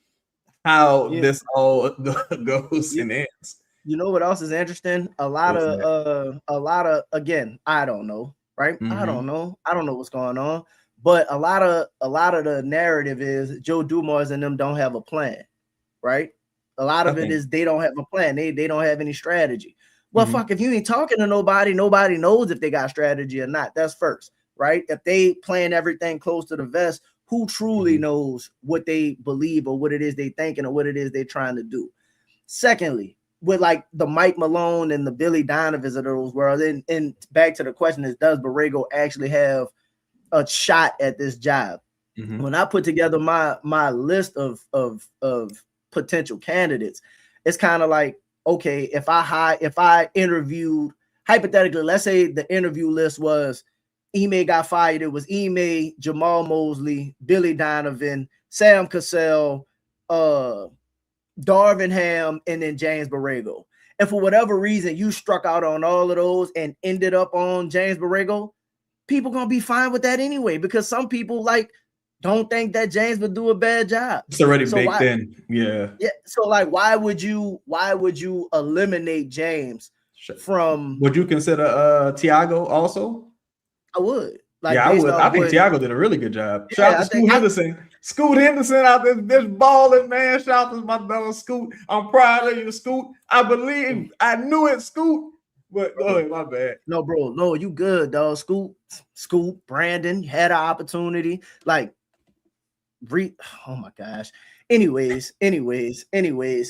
how this all goes and ends. You know what else is interesting? A lot of again, I don't know, right? I don't know what's going on, but a lot of the narrative is Joe Dumars and them don't have a plan, right? A lot of it is they don't have a plan. They don't have any strategy. Well, fuck, if you ain't talking to nobody knows if they got strategy or not. That's first, right? If they plan everything close to the vest, who truly knows what they believe or what it is they thinking or what it is they're trying to do? Secondly, with like the Mike Malone and the Billy Donovans of those worlds. And back to the question is, does Borrego actually have a shot at this job? Mm-hmm. When I put together my list of potential candidates, it's kind of like, okay, if I interviewed, hypothetically, let's say the interview list was Ime got fired. It was Ime, Jamal Mosley, Billy Donovan, Sam Cassell, Darvin Ham, and then James Borrego. And for whatever reason, you struck out on all of those and ended up on James Borrego, people gonna be fine with that anyway, because some people like don't think that James would do a bad job. It's already baked in. Yeah. So like, why would you eliminate James from? Would you consider Tiago also? I would. Like, yeah, I would. I think Tiago did a really good job. Yeah, Shout out to Scoot Henderson. Scoot Henderson out there balling, man. Shout out to my brother Scoot. I'm proud of you, Scoot. I believe I knew it, Scoot. But go ahead, my bad. No, bro. No, you good, dog. Scoot, Brandon had an opportunity. Like, oh my gosh. Anyways. Right.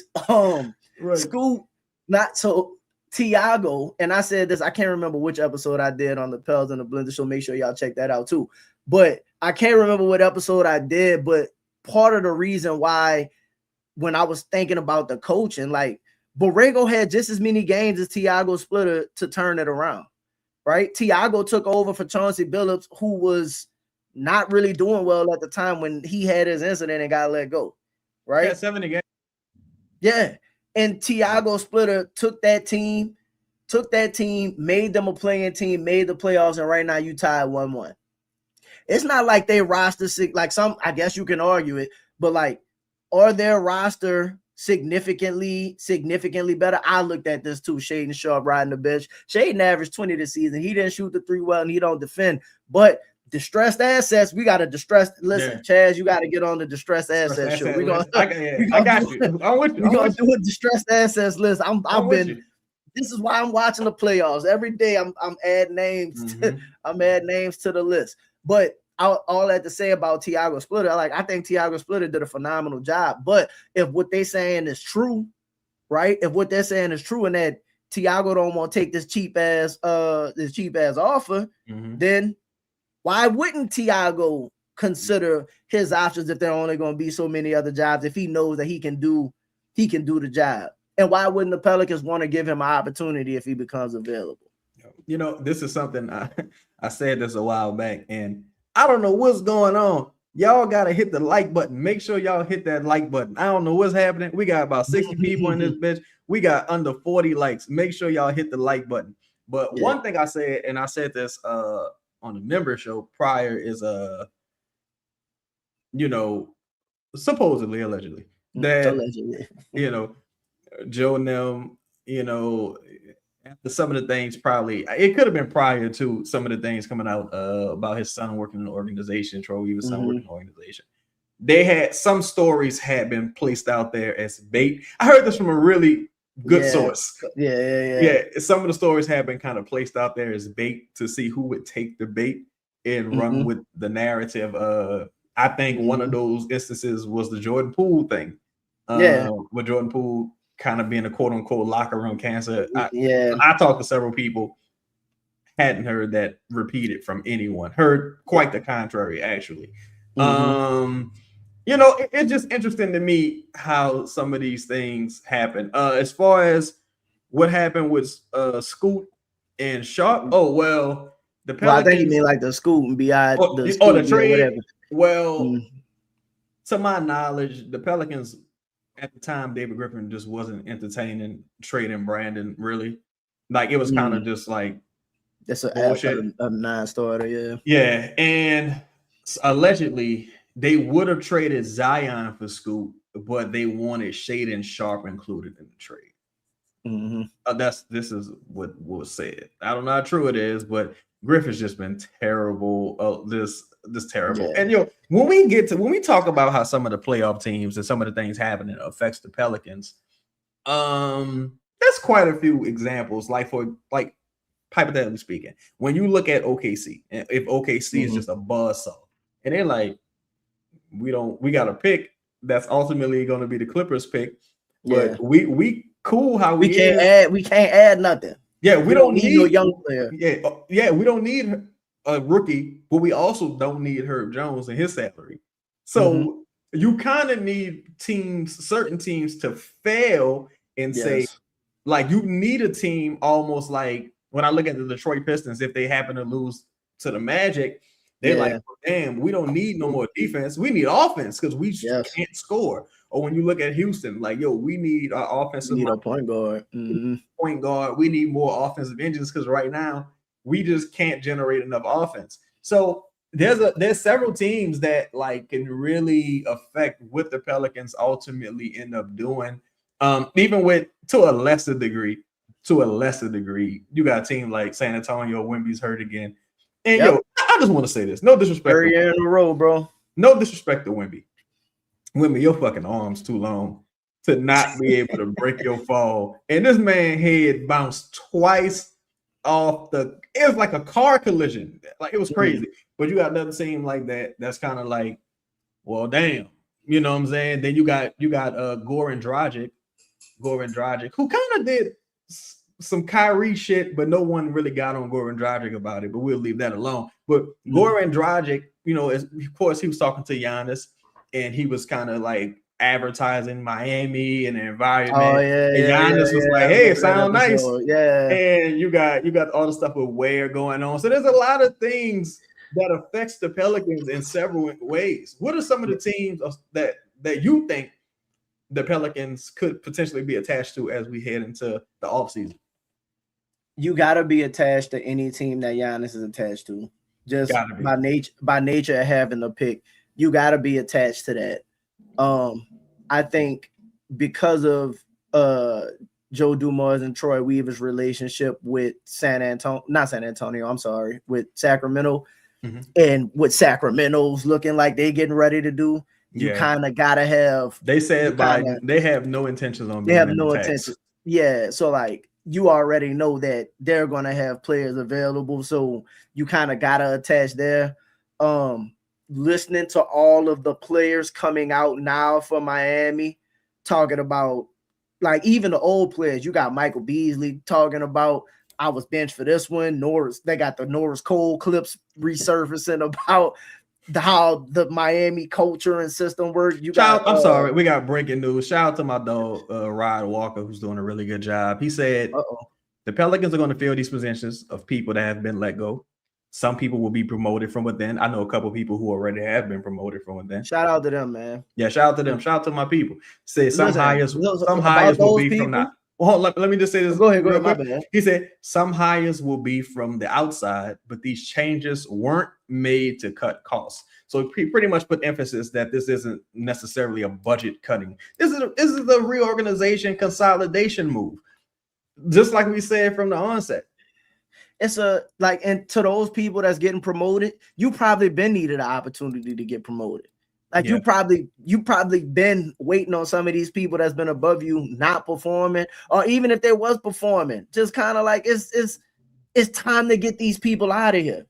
Scoot, not so. Tiago, and I said this, I can't remember which episode I did on the Pels and the Blender Show. Make sure y'all check that out too. But I can't remember what episode I did, but part of the reason why, when I was thinking about the coaching, like, Borrego had just as many games as Tiago Splitter to turn it around, right? Tiago took over for Chauncey Billups, who was not really doing well at the time when he had his incident and got let go, right? Yeah, 70 games. Yeah. And Tiago Splitter took that team, made them a playing team, made the playoffs, and right now you tied 1-1. It's not like they roster like some, I guess you can argue it, but like, are their roster significantly better? I looked at this too. Shaden Sharp riding the bench. Shaden averaged 20 this season. He didn't shoot the three well, and he don't defend. But distressed assets, we got to listen, Chaz, you got to get on the distressed assets show. I got you. We're gonna do a distressed assets list. This is why I'm watching the playoffs every day. I'm adding names. I'm adding names to the list. But all that to say about Tiago Splitter, I think Tiago Splitter did a phenomenal job. But if what they're saying is true, right? If what they're saying is true, and that Tiago don't want to take this cheap ass offer, then why wouldn't Tiago consider his options if there are only going to be so many other jobs, if he knows that he can do the job? And why wouldn't the Pelicans want to give him an opportunity if he becomes available? You know, this is something I said this a while back, and I don't know what's going on. Y'all got to hit the like button. Make sure y'all hit that like button. I don't know what's happening. We got about 60 people in this bitch. We got under 40 likes. Make sure y'all hit the like button. But one thing I said, and I said this on the member show prior, is supposedly, allegedly, that Joe and them, after some of the things, probably it could have been prior to some of the things coming out about his son working in the organization, Trey Weaver's son working in the organization. Some stories had been placed out there as bait. I heard this from a really good source. Yeah. Some of the stories have been kind of placed out there as bait to see who would take the bait and run with the narrative. I think one of those instances was the Jordan Poole thing. With Jordan Poole kind of being a quote unquote locker room cancer. I talked to several people, hadn't heard that repeated from anyone, heard quite the contrary, actually. It's just interesting to me how some of these things happen. As far as what happened with Scoot and Sharp, the Pelicans, I think you mean like the Scoot and BI, the trade. Well, to my knowledge, the Pelicans at the time, David Griffin just wasn't entertaining trading Brandon, really. Like, it was kind of just like that's a non-starter, yeah. And allegedly, they would have traded Zion for Scoot, but they wanted Shaden Sharp included in the trade. This is what was said. I don't know how true it is, but Griffin's just been terrible. This terrible. And when we talk about how some of the playoff teams and some of the things happening affects the Pelicans, there's quite a few examples. Like hypothetically speaking, when you look at OKC, and if OKC is just a buzzsaw, and they're like, we got a pick that's ultimately going to be the Clippers pick, but we cool how we can't add nothing. Yeah, we don't need no young player. Yeah, we don't need a rookie, but we also don't need Herb Jones and his salary. So you kind of need certain teams to fail and say, like, you need a team almost like when I look at the Detroit Pistons, if they happen to lose to the Magic, they're like, oh, damn, we don't need no more defense. We need offense because we can't score. Or when you look at Houston, like, yo, we need our offensive. We need a point guard. Point guard. We need more offensive engines because right now we just can't generate enough offense. So there's several teams that like can really affect what the Pelicans ultimately end up doing. Even with to a lesser degree, you got a team like San Antonio. Wemby's hurt again. And yo, I just want to say this. No disrespect. 3 years in a row, bro. No disrespect to Wemby. Wemby, your fucking arm's too long to not be able to break your fall. And this man head bounced twice off it was like a car collision. Like, it was crazy. But you got another team like that that's kind of like, well, damn. You know what I'm saying? Then you got Goran Dragic, who kind of did some Kyrie shit, but no one really got on Goran Dragic about it, but we'll leave that alone. But Goran Dragic, of course, he was talking to Giannis, and he was kind of like advertising Miami and the environment. Oh, and Giannis was like, hey, it sounds nice. Yeah. And you got all the stuff with Ware going on. So there's a lot of things that affects the Pelicans in several ways. What are some of the teams that you think the Pelicans could potentially be attached to as we head into the offseason? You got to be attached to any team that Giannis is attached to. Just by nature of having the pick, you got to be attached to that. I think because of Joe Dumars and Troy Weaver's relationship with with Sacramento, and what Sacramento's looking like they getting ready to do, you kind of gotta have. They said they have no intentions on. They have no intentions. Yeah, so like you already know that they're gonna have players available, so you kind of gotta attach there. Listening to all of the players coming out now for Miami, talking about like even the old players. You got Michael Beasley talking about, I was benched for this one. They got the Norris Cole clips resurfacing about how the Miami culture and system work. I'm sorry, we got breaking news. Shout out to my dog Rod Walker, who's doing a really good job. He said the Pelicans are going to fill these positions of people that have been let go. Some people will be promoted from within. I know a couple of people who already have been promoted from within. Shout out to them, man. Yeah, shout out to them. Shout out to my people. Say some hires will be from that. Well, let me just say this. Go ahead. My bad. He said some hires will be from the outside, but these changes weren't made to cut costs. So he pretty much put emphasis that this isn't necessarily a budget cutting. This is a reorganization, consolidation move. Just like we said from the onset. It's and to those people that's getting promoted, you probably been needed an opportunity to get promoted. Like you probably been waiting on some of these people that's been above you not performing, or even if they was performing, just kind of like it's time to get these people out of here.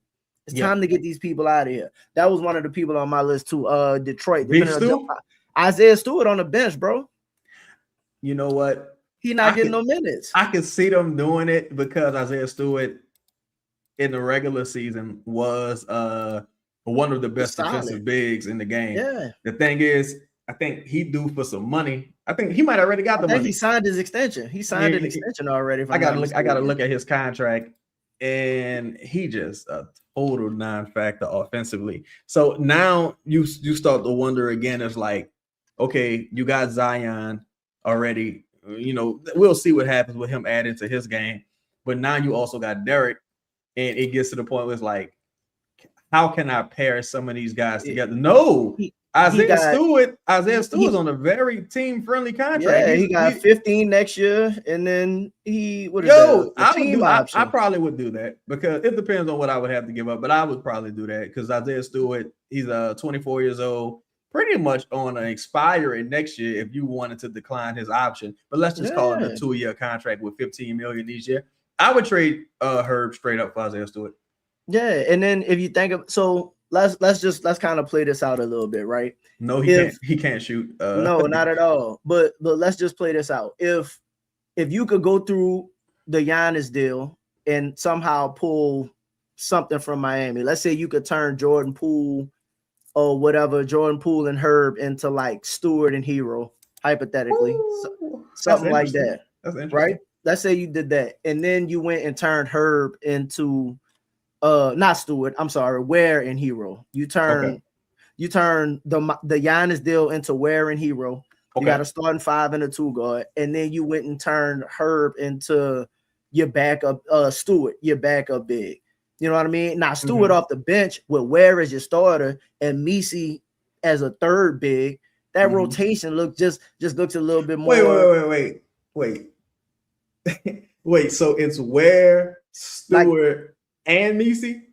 It's time to get these people out of here. That was one of the people on my list too. Detroit, Isaiah Stewart on the bench, bro. You know what? He not getting no minutes. I can see them doing it because Isaiah Stewart in the regular season was one of the best defensive bigs in the game. Yeah. The thing is, I think he due for some money. I think he might already got the money. He signed his extension. He signed an extension already. I gotta look at his contract, and he just a total non-factor offensively. So now you start to wonder again. It's like, okay, you got Zion already. We'll see what happens with him adding to his game. But now you also got Derek. And it gets to the point where it's like, how can I pair some of these guys together? No, Isaiah Stewart's on a very team-friendly contract. Yeah, he got 15 next year, and then I probably would do that because it depends on what I would have to give up, but I would probably do that because Isaiah Stewart, he's 24 years old, pretty much on an expiring next year if you wanted to decline his option. But let's just call it a 2-year contract with $15 million each year. I would trade Herb straight up for Isaiah Stewart. Yeah, and then if you think of let's kind of play this out a little bit, right? No, he can't shoot. No, not at all. But let's just play this out. If if you could go through the Giannis deal and somehow pull something from Miami, let's say you could turn Jordan Poole or whatever, Jordan Poole and Herb into like Stewart and Hero, hypothetically, something like that. That's interesting. Right? Let's say you did that, and then you went and turned Herb into not Stewart, I'm sorry, Ware and Hero. You turn the Giannis deal into Ware and Hero. You got a starting 5 and a 2 guard, and then you went and turned Herb into your backup, Stewart, your backup big. You know what I mean? Now Stewart off the bench with Ware as your starter and Misi as a third big. That rotation just looks a little bit more. Wait. Wait. So it's Ware, Stewart, and Misi.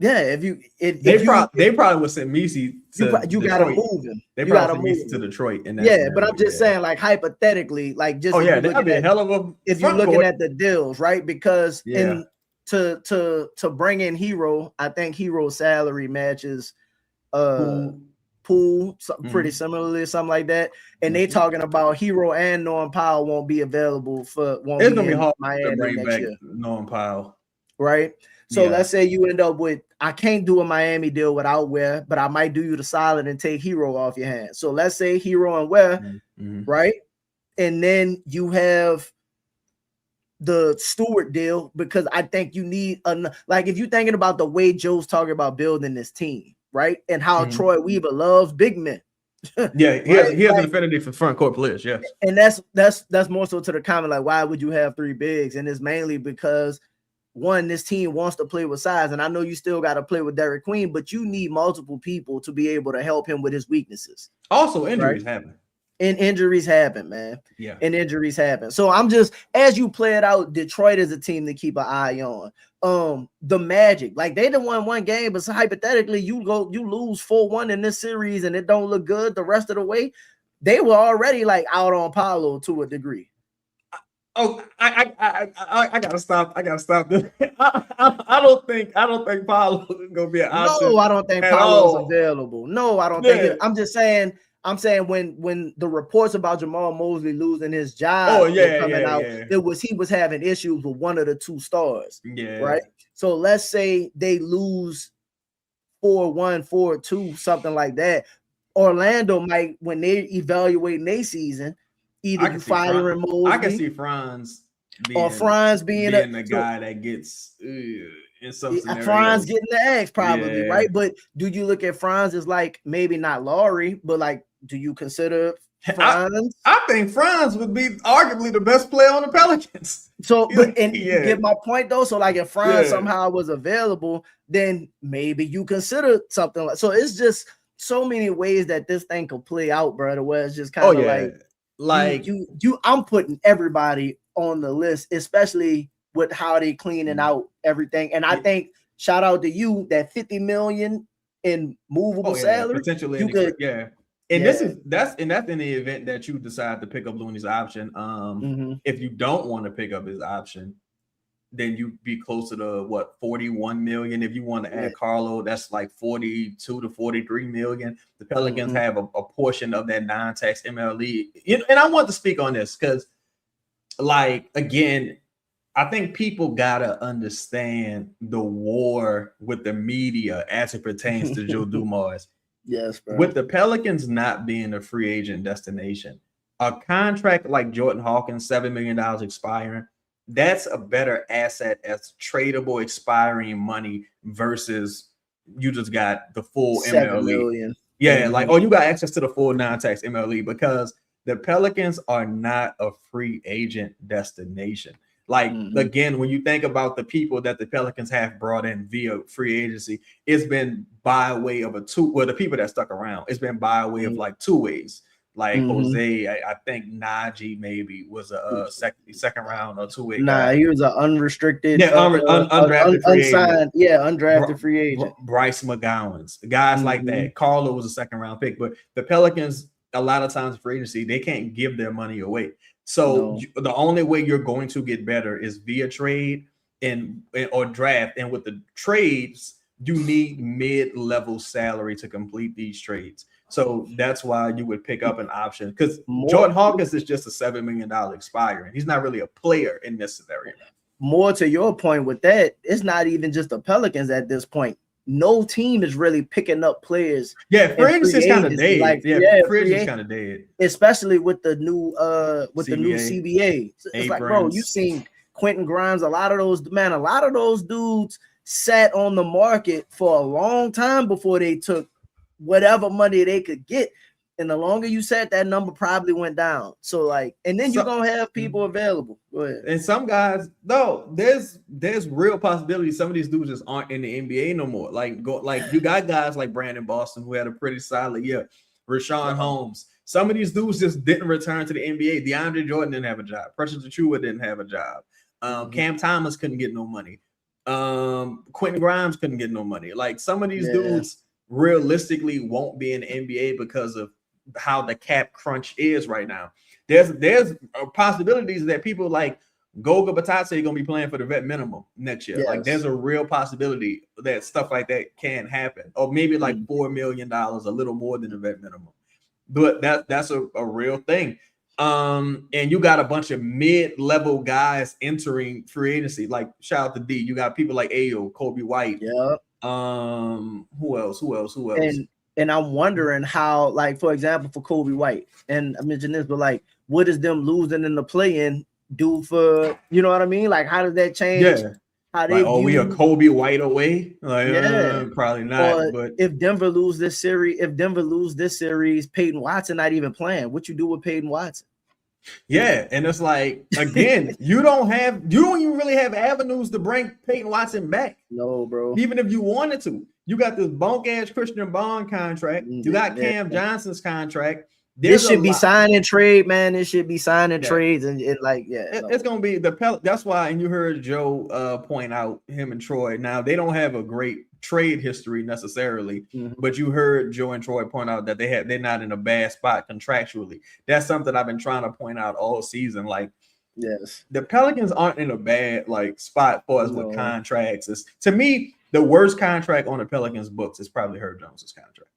Yeah, if they probably would send Misi to you gotta move him. They probably send Misi to Detroit. But I'm just saying, like hypothetically, like just that'd be a hell of a. If you're looking at the deals, right? Because to bring in Hero, I think Hero's salary matches Poole pretty similarly, something like that. And they talking about Hero and Norman Powell won't be available for. It's gonna be hard Miami to bring next back year. Norman Powell, right? So let's say you end up with, I can't do a Miami deal without Ware, but I might do you the solid and take Hero off your hands. So let's say Hero and Ware, right? And then you have the Stewart deal, because I think you need like if you're thinking about the way Joe's talking about building this team, right? And how Troy Weaver loves big men. He has an affinity for front court players, yes. And that's more so to the comment, like, why would you have 3 bigs? And it's mainly because one, this team wants to play with size, and I know you still got to play with Derek Queen, but you need multiple people to be able to help him with his weaknesses. Also, injuries happen. And injuries happen, man. Yeah. And injuries happen. So I'm just, as you play it out, Detroit is a team to keep an eye on. The Magic, like they done won 1 game, but hypothetically, you lose 4-1 in this series and it don't look good the rest of the way. They were already like out on Paolo to a degree. Oh, I gotta stop. I gotta stop this. I don't think Paolo is gonna be an option. No, I don't think Paolo's available. No, I don't think it. I'm saying when the reports about Jamal Mosley losing his job were coming out, he was having issues with one of the 2 stars. Yeah. Right. So let's say they lose 4-1, 4-2, something like that. Orlando might, when they evaluate their season, either you fire him Mosley. I can see Franz being the guy that gets in some scenarios. Franz getting the X probably, right? But do you look at Franz as like maybe not Laurie, but like, do you consider Franz? I think Franz would be arguably the best player on the Pelicans. So, you get my point though. So, like, if Franz somehow was available, then maybe you consider something like. So, it's just so many ways that this thing could play out, brother. Where it's just kind of like I'm putting everybody on the list, especially with how they cleaning out everything. And I think, shout out to you, that $50 million in movable salary potentially. And that's in the event that you decide to pick up Looney's option. If you don't want to pick up his option, then you'd be closer to what, 41 million. If you want to add Carlo, that's like 42 to 43 million. The Pelicans have a portion of that non-tax MLE. And I want to speak on this because, like, again, I think people gotta understand the war with the media as it pertains to Joe Dumars. Yes, bro. With the Pelicans not being a free agent destination, a contract like Jordan Hawkins, $7 million expiring, that's a better asset as tradable expiring money versus you just got the full MLE. Million. Yeah, you got access to the full non-tax MLE because the Pelicans are not a free agent destination. Like, again, when you think about the people that the Pelicans have brought in via free agency, it's been by way of the people that stuck around, it's been by way of like 2 ways. Like Jose, I think Najee maybe was a second round or 2-way guy. He was an unrestricted, undrafted free agent. Undrafted free agent. Bryce McGowan's, guys like that. Carlo was a second round pick, but the Pelicans, a lot of times free agency, they can't give their money away. So the only way you're going to get better is via trade or draft. And with the trades, you need mid-level salary to complete these trades. So that's why you would pick up an option, because Jordan Hawkins is just a $7 million expiring. He's not really a player in this scenario. More to your point with that, it's not even just the Pelicans at this point. No team is really picking up players. Yeah, free agency is kind of dead. Like, free agency is kind of dead, especially with the new CBA. It's like, bro, you seen Quentin Grimes. A lot of those dudes sat on the market for a long time before they took whatever money they could get. And the longer you sat, that number probably went down. So like, and then you're gonna have people available. Go ahead. And some guys, no, there's real possibility some of these dudes just aren't in the NBA no more. Like you got guys like Brandon Boston who had a pretty solid year. Rashawn Holmes. Some of these dudes just didn't return to the NBA. DeAndre Jordan didn't have a job. Precious Achiuwa didn't have a job. Cam Thomas couldn't get no money. Quentin Grimes couldn't get no money. Like some of these dudes realistically won't be in the NBA because of how the cap crunch is right now. There's possibilities that people like Goga Batata are gonna be playing for the vet minimum next year. Like there's a real possibility that stuff like that can happen, or maybe like $4 million, a little more than the vet minimum. But that's a real thing. And you got a bunch of mid-level guys entering free agency. Like shout out to D. You got people like Ayo, Kobe White. Yeah. Who else? And I'm wondering how, like, for example, for Kobe White, and I mentioned this, but like, what does them losing in the play-in do for, you know what I mean? Like, how does that change? Yeah. How they we are Kobe White away? Like, probably not. But if Denver lose this series, Peyton Watson not even playing. What you do with Peyton Watson? Yeah, and it's like, again, you don't even really have avenues to bring Peyton Watson back. No, bro. Even if you wanted to. You got this bunk-ass Christian Bond contract. You got Cam Johnson's contract. This should be signing trade, man. This should be signing trades and like, it's gonna be that's why. And you heard Joe point out him and Troy. Now they don't have a great trade history necessarily, but you heard Joe and Troy point out that they're not in a bad spot contractually. That's something I've been trying to point out all season. Like, the Pelicans aren't in a bad spot for us with contracts. To me, the worst contract on the Pelicans books is probably Herb Jones's contract.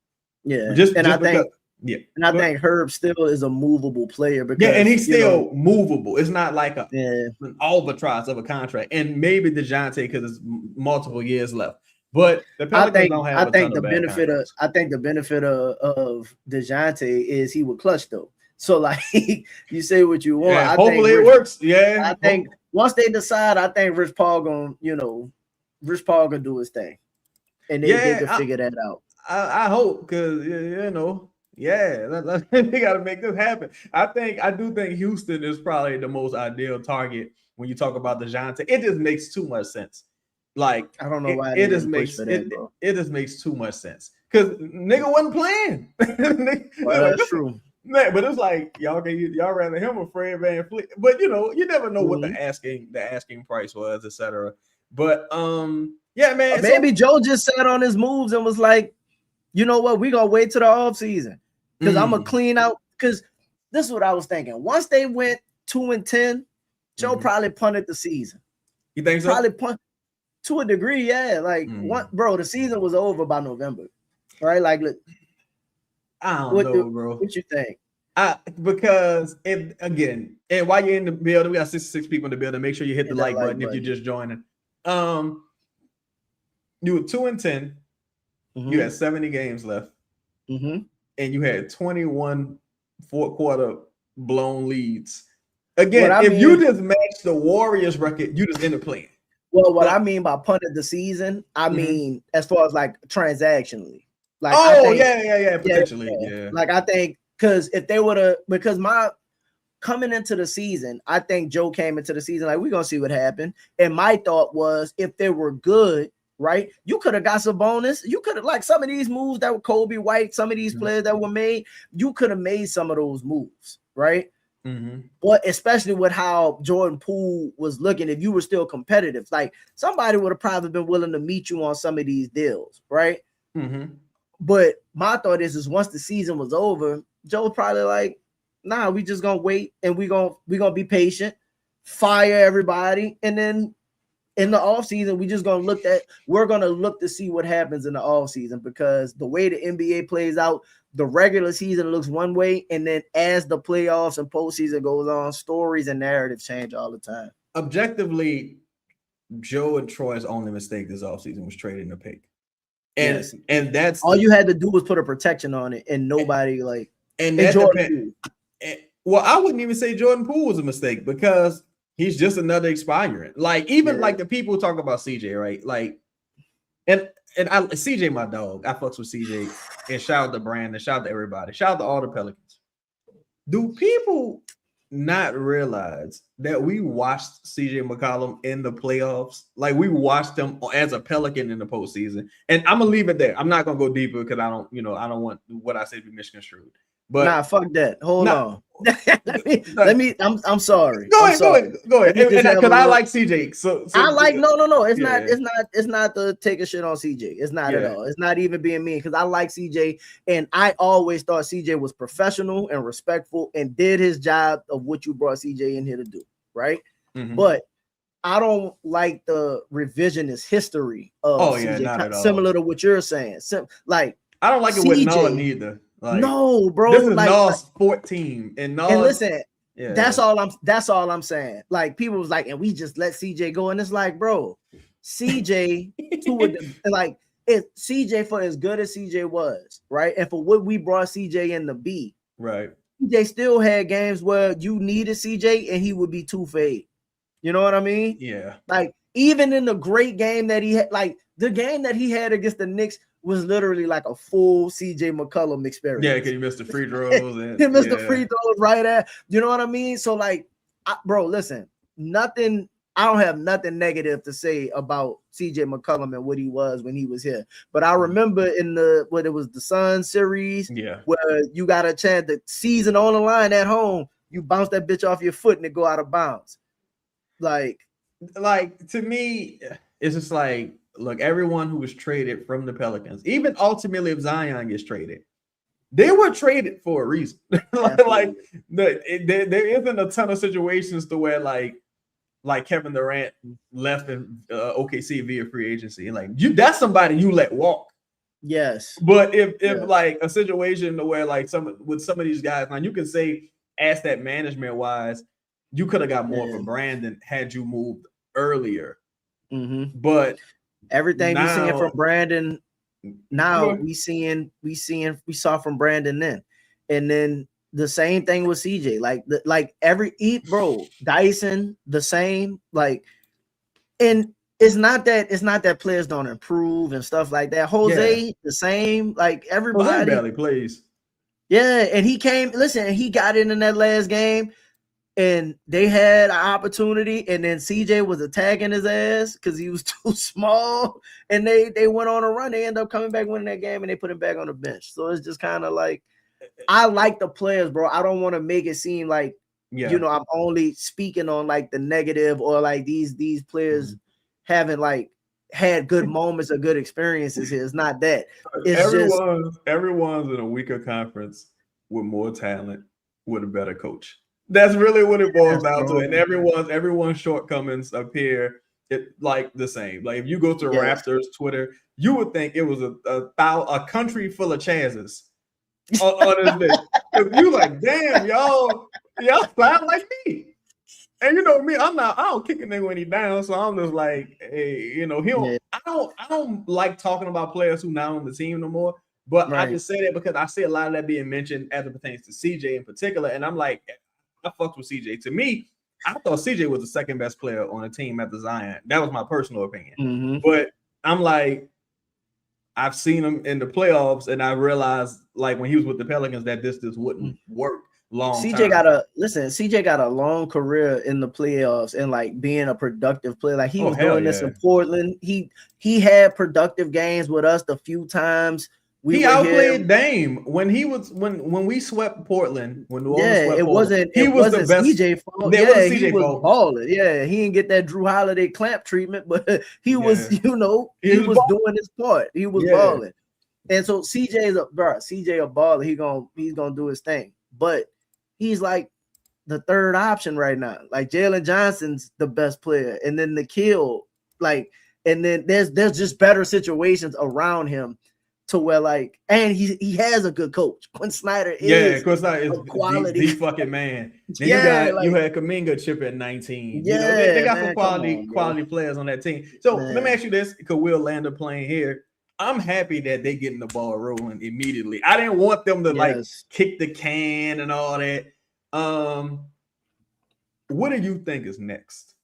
Yeah, I think Herb still is a movable player because and he's still movable. It's not like an albatross of a contract. And maybe DeJounte because it's multiple years left. But the Pelicans don't have. I think the benefit of DeJounte is he would clutch though. So like you say what you want. Hopefully it works. Yeah, I think once they decide, I think Rich Paul gonna do his thing, and they can figure that out. I hope because they got to make this happen. I do think Houston is probably the most ideal target when you talk about DeJounte. It just makes too much sense. Like I don't know why it just makes too much sense because nigga wasn't playing. That's true. Man, but it's like y'all rather him or Fred VanVleet. But you never know what the asking price was, etc. But man. Maybe Joe just sat on his moves and was like, you know what, we gonna wait till the off season because I'm gonna clean out. Because this is what I was thinking. Once they went 2-10, Joe probably punted the season. You think so? Probably punt to a degree, yeah. Like bro, the season was over by November, right? Like, look, I don't know, bro. What you think? Because and while you're in the building, we got 66 people in the building. Make sure you hit the like button if you're just joining. You were 2-10. You had 70 games left, and you had 21 fourth quarter blown leads. Again, you just match the Warriors record, you just end up playing. Well, what I mean by punted the season, I mean as far as like transactionally. Like, potentially, yeah. Like I think because if they would have, because coming into the season, I think Joe came into the season like we're gonna see what happened, and my thought was if they were good. Right, you could have got some bonus. You could have like some of these moves that were Kobe White, some of these players that were made. You could have made some of those moves, right? But especially with how Jordan Poole was looking, if you were still competitive, like somebody would have probably been willing to meet you on some of these deals, right? But my thought is once the season was over, Joe was probably like, "Nah, we just gonna wait and we gonna be patient, fire everybody, and then." In the offseason, we're going to look to see what happens in the offseason because the way the NBA plays out, the regular season looks one way, and then as the playoffs and postseason goes on, stories and narratives change all the time. Objectively, Joe and Troy's only mistake this offseason was trading the pick. And Yes. and that's all you had to do was put a protection on it, and nobody and that depends. Well, I wouldn't even say Jordan Poole was a mistake because he's just another expirant. Like even like the people talk about CJ, right? Like, and CJ, my dog, I fucks with CJ, and shout out to Brandon, shout out to everybody, shout out to all the Pelicans. Do people not realize that we watched CJ McCollum in the playoffs? Like we watched him as a Pelican in the postseason, and I'm gonna leave it there. I'm not gonna go deeper because I don't want what I say to be misconstrued. But nah, fuck that. Hold on. let me. I'm sorry. Go ahead. Because I like CJ. So I like no. It's not to take a shit on CJ. It's not at all. It's not even being mean because I like CJ, and I always thought CJ was professional and respectful and did his job of what you brought CJ in here to do, right? Mm-hmm. But I don't like the revisionist history of CJ, not at all. Similar to what you're saying. Like I don't like it with Nolan either. Like, no, bro. This is Nas 14, and Nas. And listen, that's all I'm saying. Like people was like, and we just let CJ go, and it's like, bro, CJ CJ for as good as CJ was, right, and for what we brought CJ in to be, right. CJ still had games where you needed CJ, and he would be 2 for 8. You know what I mean? Yeah. Like even in the great game that he had, like the game that he had against the Knicks was literally like a full CJ McCollum experience. Yeah, because he missed the free throws. And, he missed the free throws right at. You know what I mean? So like, bro, listen, nothing. I don't have nothing negative to say about CJ McCollum and what he was when he was here. But I remember in it was the Suns series, where you got a chance, the season on the line at home, you bounce that bitch off your foot and it go out of bounds. Like to me, it's just like, look, everyone who was traded from the Pelicans, even ultimately if Zion gets traded, they were traded for a reason. there isn't a ton of situations to where like Kevin Durant left in OKC via free agency, and that's somebody you let walk. Yes, but if like a situation where like some of these guys, now you can say as that management wise, you could have got more for Brandon had you moved earlier. Mm-hmm. But everything we seeing from Brandon now, we saw from Brandon then, and then the same thing with CJ. Dyson the same. Like, and it's not that players don't improve and stuff like that. Jose the same. Like everybody Jose barely plays. Yeah, and he got in that last game. And they had an opportunity, and then CJ was attacking his ass because he was too small. And they went on a run. They end up coming back, winning that game, and they put him back on the bench. So it's just kind of like, I like the players, bro. I don't want to make it seem like, I'm only speaking on like the negative or like these players haven't like had good moments or good experiences here. It's not that. It's everyone's in a weaker conference with more talent, with a better coach. That's really what it boils down to. And everyone's shortcomings appear like the same. Like if you go to Raptors Twitter, you would think it was a country full of chances on this day. You like, damn, y'all sound like me. And you know me, I don't kick a nigga when he down. So I'm just like, hey, I don't like talking about players who not on the team no more. But I just say that because I see a lot of that being mentioned as it pertains to CJ in particular. And I'm like, I fucked with CJ. To me, I thought CJ was the second best player on the team after Zion. That was my personal opinion. Mm-hmm. But I'm like, I've seen him in the playoffs, and I realized, like when he was with the Pelicans, that this wouldn't work long. CJ got a long career in the playoffs and like being a productive player. Like he was doing this in Portland. He had productive games with us the few times. He outplayed Dame when we swept Portland. When New Orleans swept Portland, he was the best. CJ fault. Yeah, he was balling. Yeah, he didn't get that Drew Holiday clamp treatment, but he was, he was doing his part. He was balling, and so CJ a baller. He's gonna do his thing, but he's like the third option right now. Like Jalen Johnson's the best player, and then Nikhil, and then there's just better situations around him. to where like, and he has a good coach. Quinn Snyder is quality the fucking man. Then you had Kuminga chip at 19. Yeah, they got some quality players on that team. So let me ask you this: because Will Lander playing here, I'm happy that they getting the ball rolling immediately. I didn't want them to like kick the can and all that. What do you think is next?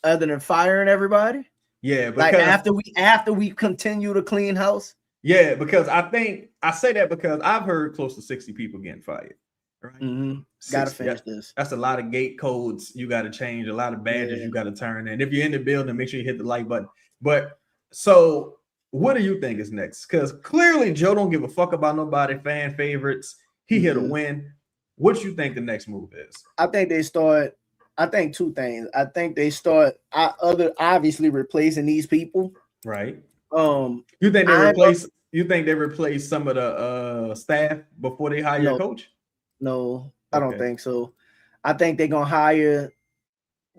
Other than firing everybody? Yeah, because like after we continue to clean house. Yeah, because I say that because I've heard close to 60 people getting fired. Right? Mm-hmm. Gotta finish this. That's a lot of gate codes you got to change, a lot of badges you got to turn in. If you're in the building, make sure you hit the like button. But so what do you think is next? Because clearly Joe don't give a fuck about nobody, fan favorites. He here to win. What you think the next move is? I think two things. I think they start obviously replacing these people. Right. You think they replace some of the staff before they hire a coach? No, I don't think so. I think they're gonna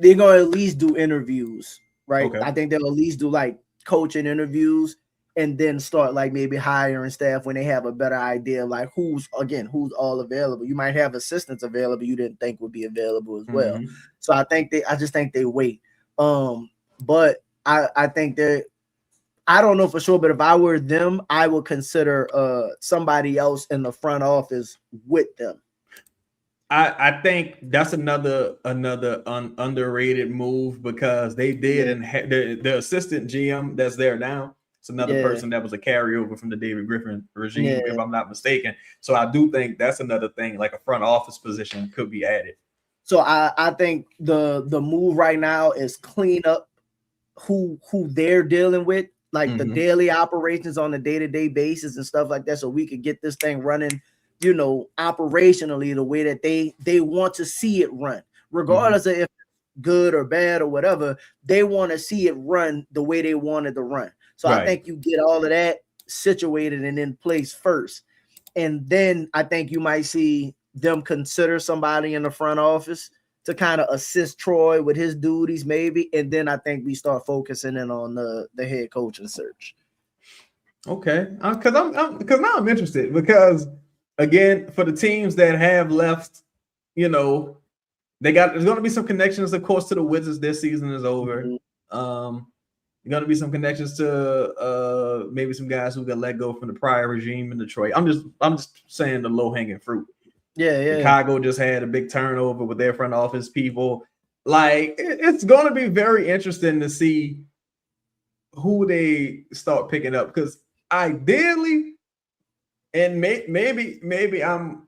at least do interviews, right? Okay. I think they'll at least do like coaching interviews and then start like maybe hiring staff when they have a better idea of like who's all available. You might have assistants available you didn't think would be available as well. So I just think they wait. But I think that I don't know for sure, but if I were them, I would consider somebody else in the front office with them. I think that's another underrated move because they did, and the assistant GM that's there now, it's another person that was a carryover from the David Griffin regime, if I'm not mistaken. So I do think that's another thing, like a front office position could be added. So I think the move right now is clean up who they're dealing with, like the daily operations on a day-to-day basis and stuff like that, so we could get this thing running, operationally the way that they want to see it run, regardless of if it's good or bad or whatever. They want to see it run the way they wanted to run. So I think you get all of that situated and in place first, and then I think you might see them consider somebody in the front office to kind of assist Troy with his duties, maybe, and then I think we start focusing in on the head coaching search. Okay, because now I'm interested because again, for the teams that have left, there's going to be some connections, of course, to the Wizards. Their season is over. Going to be some connections to maybe some guys who got let go from the prior regime in Detroit. I'm just saying the low hanging fruit. Yeah. Chicago just had a big turnover with their front office people. Like it's going to be very interesting to see who they start picking up because ideally, and maybe I'm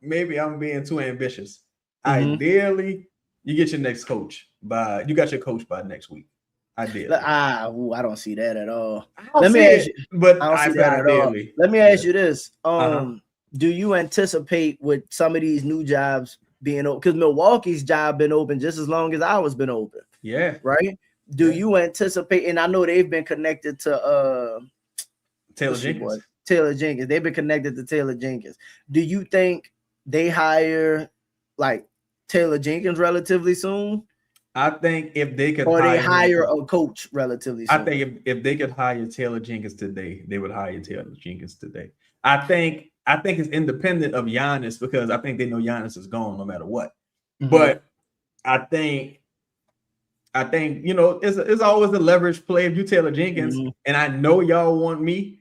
being too ambitious. Ideally, you get your next coach by next week. Ideally. I don't see that at all. Let me ask you, but I don't see that ideally. Let me ask you this. Do you anticipate with some of these new jobs being open? Because Milwaukee's job been open just as long as ours been open. Yeah. Right? Do you anticipate, and I know they've been connected to Taylor Jenkins. They've been connected to Taylor Jenkins. Do you think they hire like Taylor Jenkins relatively soon? I think if they could hire a coach relatively soon. I think if they could hire Taylor Jenkins today, they would hire Taylor Jenkins today. I think it's independent of Giannis because I think they know Giannis is gone no matter what. But I think it's always a leverage play if you Taylor Jenkins and I know y'all want me.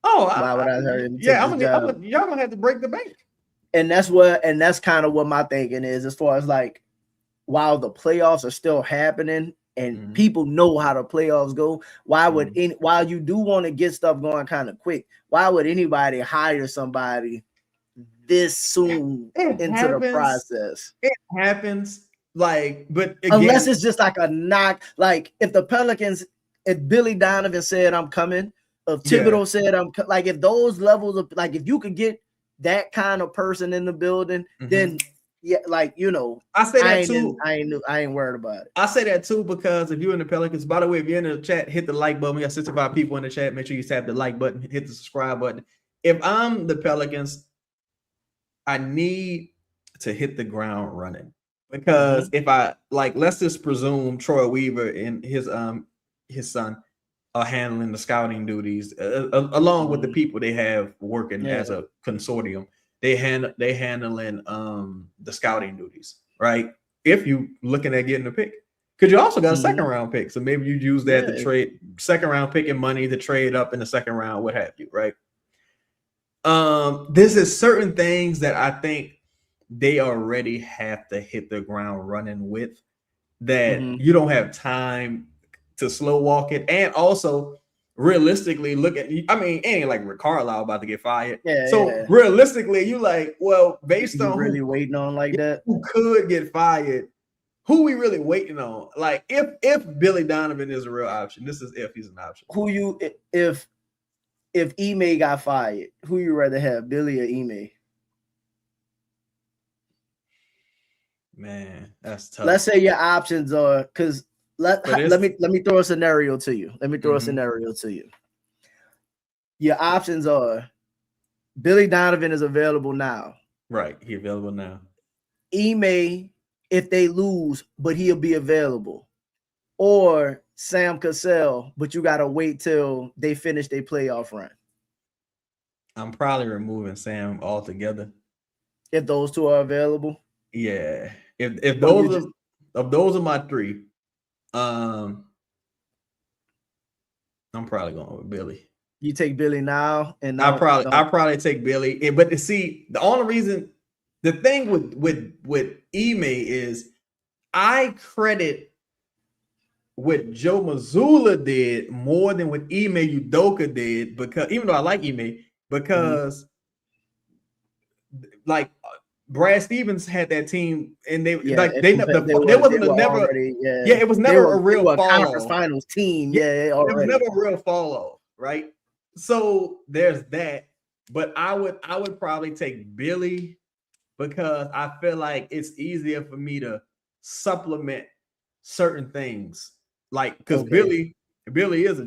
Why would I hire him? Y'all gonna have to break the bank. And that's kind of what my thinking is as far as like while the playoffs are still happening and people know how the playoffs go, while you do want to get stuff going kind of quick, why would anybody hire somebody this soon into the process? It happens, but again, unless it's just like a knock, like if Billy Donovan said I'm coming, if Thibodeau said I'm like, if those levels of like, if you could get that kind of person in the building, then I say that too. I ain't worried about it. I say that too because if you're in the Pelicans, by the way, if you're in the chat, hit the like button. We got 65 people in the chat. Make sure you tap the like button, hit the subscribe button. If I'm the Pelicans, I need to hit the ground running because if I let's just presume Troy Weaver and his son are handling the scouting duties, along with the people they have working as a consortium. They handling the scouting duties, right? If you looking at getting a pick, because you also got a second round pick, so maybe you use that to trade second round pick and money to trade up in the second round, what have you, right? This is certain things that I think they already have to hit the ground running with, that you don't have time to slow walk it. And also realistically look at, I mean, it ain't like Rick Carlisle about to get fired. Realistically, you like, well, based on really waiting on like that, who could get fired, who we really waiting on? Like if Billy Donovan is a real option, this is if he's an option. Who you if Ime got fired, who you rather have, Billy or Ime? Man, that's tough. Let's say your options are, because let me throw a scenario to you. Your options are Billy Donovan is available now. Right, he's available now. Ime, if they lose, but he'll be available. Or Sam Cassell, but you gotta wait till they finish their playoff run. I'm probably removing Sam altogether. If those two are available. Yeah. If those are my three, I'm probably going with Billy. You take Billy now, and I'll probably take Billy. But to see, the only reason, the thing with Ime is I credit what Joe Mazzulla did more than what Ime Udoka did, because even though I like Ime, because like Brad Stevens had that team, and it was never a real conference finals team. It was never a real fall off, right? So there's that. But I would probably take Billy, because I feel like it's easier for me to supplement certain things, like because Billy is a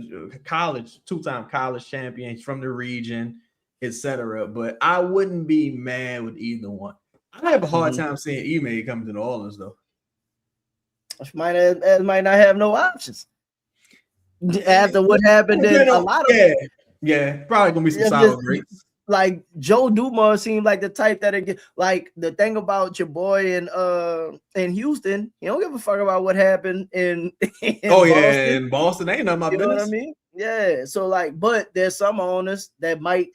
two-time college champion. He's from the region, etc. But I wouldn't be mad with either one. I have a hard time seeing Ime come to New Orleans, though. Might not have no options after what happened. Then a lot of probably gonna be some solid greats. Like Joe Dumars seemed like the type that like the thing about your boy in Houston, he don't give a fuck about what happened in Boston. In Boston, ain't none of my business. You know what I mean? Yeah. So like, but there's some owners that might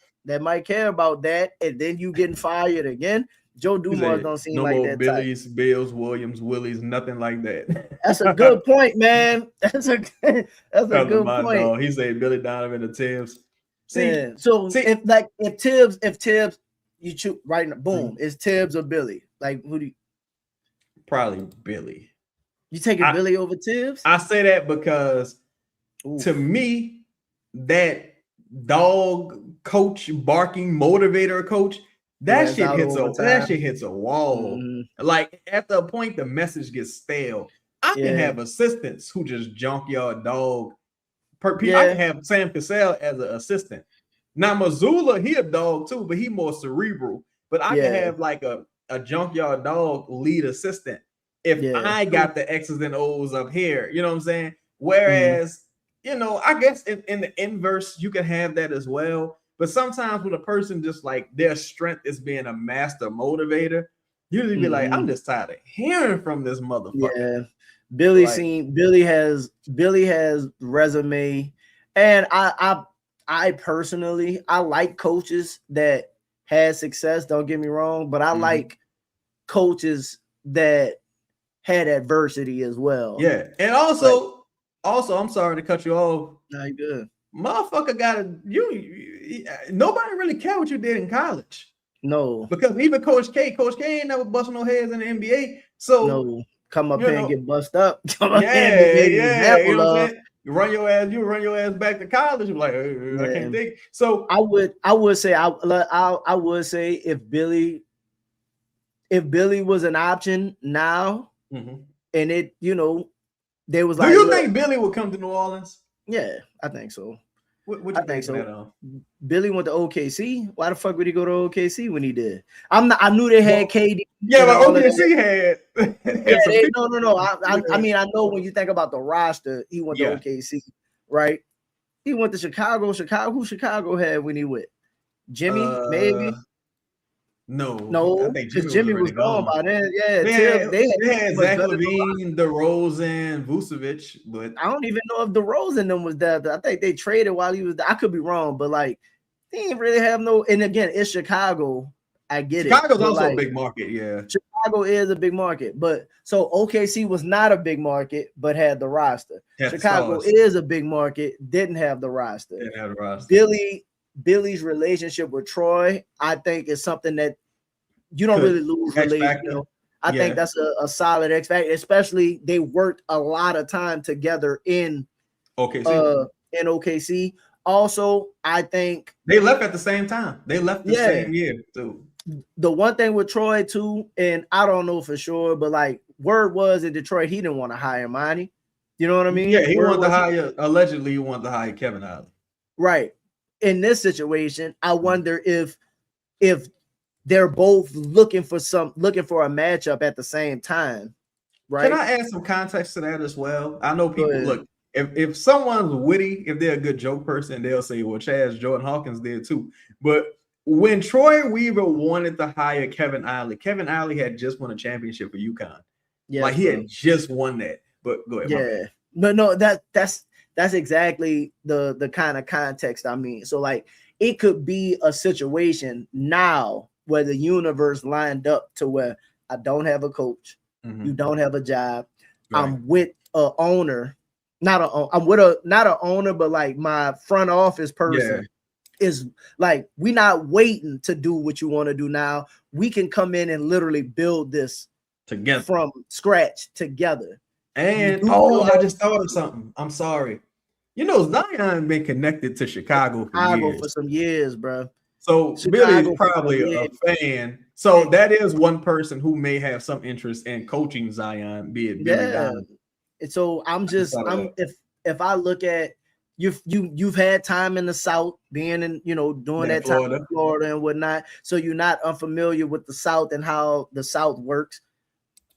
care about that, and then you getting fired again. Joe Dumars don't seem like that Billy's, type. Bills, Williams, Willies, nothing like that. That's a good point, man. That's a good point. Dog. He said Billy Donovan to Tibbs. If Tibbs, you choose right now, boom, it's Tibbs or Billy. Like, who do you? Probably Billy. You taking Billy over Tibbs? I say that because to me, that dog coach, barking motivator coach, that shit hits a wall. Like after a point, the message gets stale. I can have assistants who just junkyard dog. I can have Sam Cassell as an assistant. Now Mazzulla, he a dog too, but he more cerebral. But I can have like a junkyard dog lead assistant if I got the X's and O's up here. You know what I'm saying? Whereas, I guess in the inverse, you can have that as well. But sometimes with a person just like their strength is being a master motivator, usually be like, I'm just tired of hearing from this motherfucker. Yeah. Billy has resume, and I personally like coaches that had success. Don't get me wrong, but I like coaches that had adversity as well. Yeah, and also, I'm sorry to cut you off. No, you good. Motherfucker nobody really care what you did in college. No, because even Coach K ain't never busting no heads in the NBA. So no. Come up here and get bust up. You run your ass back to college. You're like, I can't think. So I would say if Billy was an option now, and it, there was like, do you think Billy would come to New Orleans? Yeah, I think so. What you think so? Billy went to OKC. Why the fuck would he go to OKC when he did? I knew they had KD. Yeah, but OKC had. No. I mean, I know when you think about the roster, he went to OKC, right? He went to Chicago. Who Chicago had when he went? Jimmy, maybe. I No, think because Jimmy was Jimmy already was gone gone. by then. Yeah, They Tibbs. had, They they had much Zach better than LaVine, DeRozan, Vucevic, but I don't even know if DeRozan them was there. I think they traded while he was there. I could be wrong, but like they didn't really have no. And again, it's Chicago. I get it. Chicago's But also like, a big market. Yeah, Chicago is a big market, but so OKC was not a big market, but had the roster. had the Chicago stars. is a big market, didn't have the roster. Didn't have the roster. Billy's relationship with Troy, I think, is something that you don't really lose relationship. You know, I think that's a solid X factor, especially they worked a lot of time together in OKC. Also, I think they left at the same time. They left the same year too. The one thing with Troy too, and I don't know for sure, but like word was in Detroit, he didn't want to hire Monty. You know what I mean? Yeah, he wanted to hire. Allegedly, he wanted to hire Kevin Allen. Right. In this situation, I wonder if they're both looking for a matchup at the same time. Right. Can I add some context to that as well? I know people look. If someone's witty, if they're a good joke person, they'll say, "Well, Chaz Jordan Hawkins did too." But when Troy Weaver wanted to hire Kevin Ollie had just won a championship for UConn. Yeah, like he had just won that. But go ahead. Yeah, but no, that's exactly the kind of context I mean. So like it could be a situation now where the universe lined up to where I don't have a coach, you don't have a job, I'm with a owner, I'm with not an owner, but like my front office person. Is like we're not waiting to do what you want to do now. We can come in and literally build this together from scratch together. And I just thought of something. I'm sorry. You know, Zion been connected to Chicago for some years, bro. So Billy is probably a fan. So that is one person who may have some interest in coaching Zion, be it Billy Donovan. And so if I look at you've had time in the South, being in, doing that time in Florida and whatnot. So you're not unfamiliar with the South and how the South works.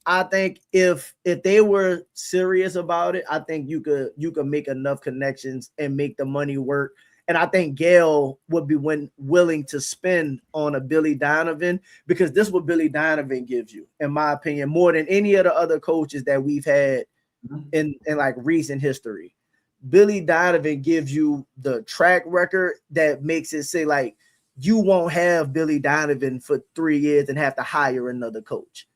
I think if they were serious about it, I think you could make enough connections and make the money work. And I think Gail would be willing to spend on a Billy Donovan, because this is what Billy Donovan gives you, in my opinion, more than any of the other coaches that we've had in like recent history. Billy Donovan gives you the track record that makes it say like you won't have Billy Donovan for 3 years and have to hire another coach,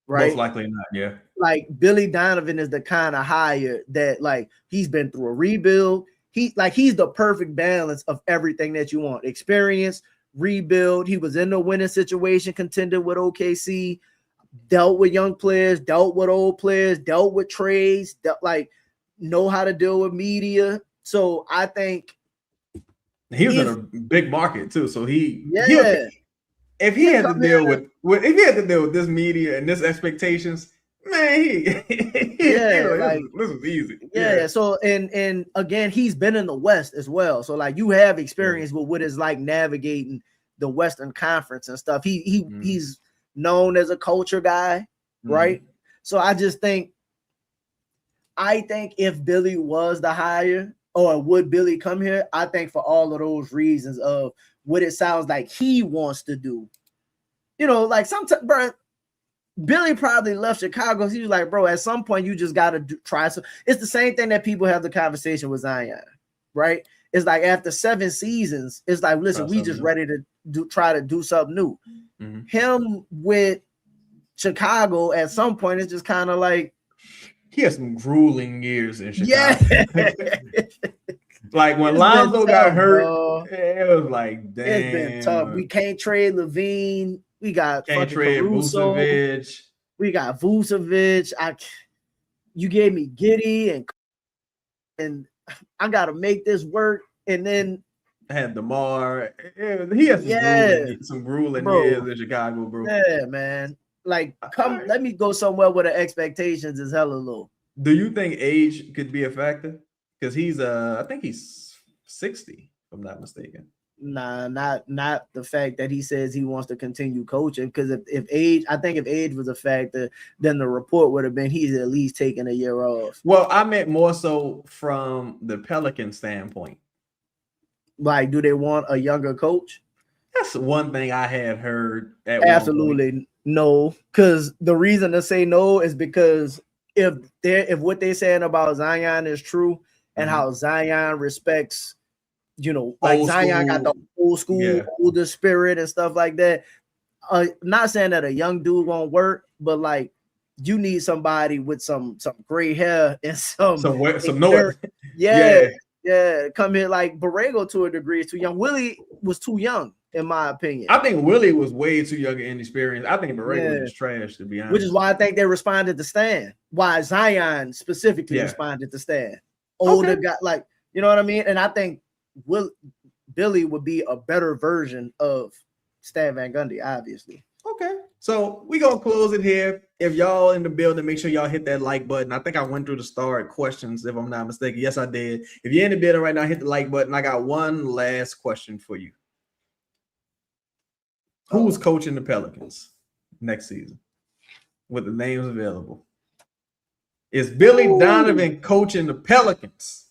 right? Most likely not, yeah. Like Billy Donovan is the kind of hire that like he's been through a rebuild. He's the perfect balance of everything that you want: experience, rebuild. He was in the winning situation, contended with OKC, dealt with young players, dealt with old players, dealt with trades, know how to deal with media. So I think he was in a big market too. So if he had to deal with this media and this expectations, man, this was easy. Yeah. So and again, he's been in the West as well. So like you have experience with what it's like navigating the Western Conference and stuff. He's known as a culture guy, right? So I think if Billy was the hire, or would Billy come here, I think for all of those reasons of what it sounds like he wants to do. Like sometimes, bro, Billy probably left Chicago. He was like, bro, at some point you just got to try some. It's the same thing that people have the conversation with Zion, right? It's like after 7 seasons, it's like, listen, we just ready to try to do something new. Him with Chicago at some point, it's just kind of like, he has some grueling years in Chicago. Yeah. Like when Lonzo got hurt, it was like, damn. It's been tough. We can't trade Levine. We got can't trade Vucevic. We got Vucevic. You gave me Giddey, and I got to make this work. And then I had DeMar. He has some grueling years in Chicago, bro. Yeah, man. Like, let me go somewhere where the expectations is hella low. Do you think age could be a factor? Because he's I think he's 60, if I'm not mistaken. Nah, not the fact that he says he wants to continue coaching. Because if age was a factor, then the report would have been he's at least taking a year off. Well, I meant more so from the Pelican standpoint. Like, do they want a younger coach? That's one thing I had heard at Absolutely no. Because the reason to say no is because if what they're saying about Zion is true and how Zion respects, like old Zion got the school. old school, older spirit and stuff like that. Not saying that a young dude won't work, but like you need somebody with some gray hair and some noise. Yeah, come here like Borrego to a degree is too young. Willie was too young, in my opinion. I think Willie was way too young and inexperienced. I think Borrego was trash, to be honest. Which is why I think they responded to Stan. Why Zion specifically responded to Stan. Older guy, like, you know what I mean? And I think Billy would be a better version of Stan Van Gundy, obviously. Okay. So we gonna close it here. If y'all in the building, make sure y'all hit that like button. I think I went through the start questions, if I'm not mistaken. Yes, I did. If you're in the building right now, hit the like button. I got one last question for you. Who's coaching the Pelicans next season with the names available? Is Billy Donovan coaching the Pelicans?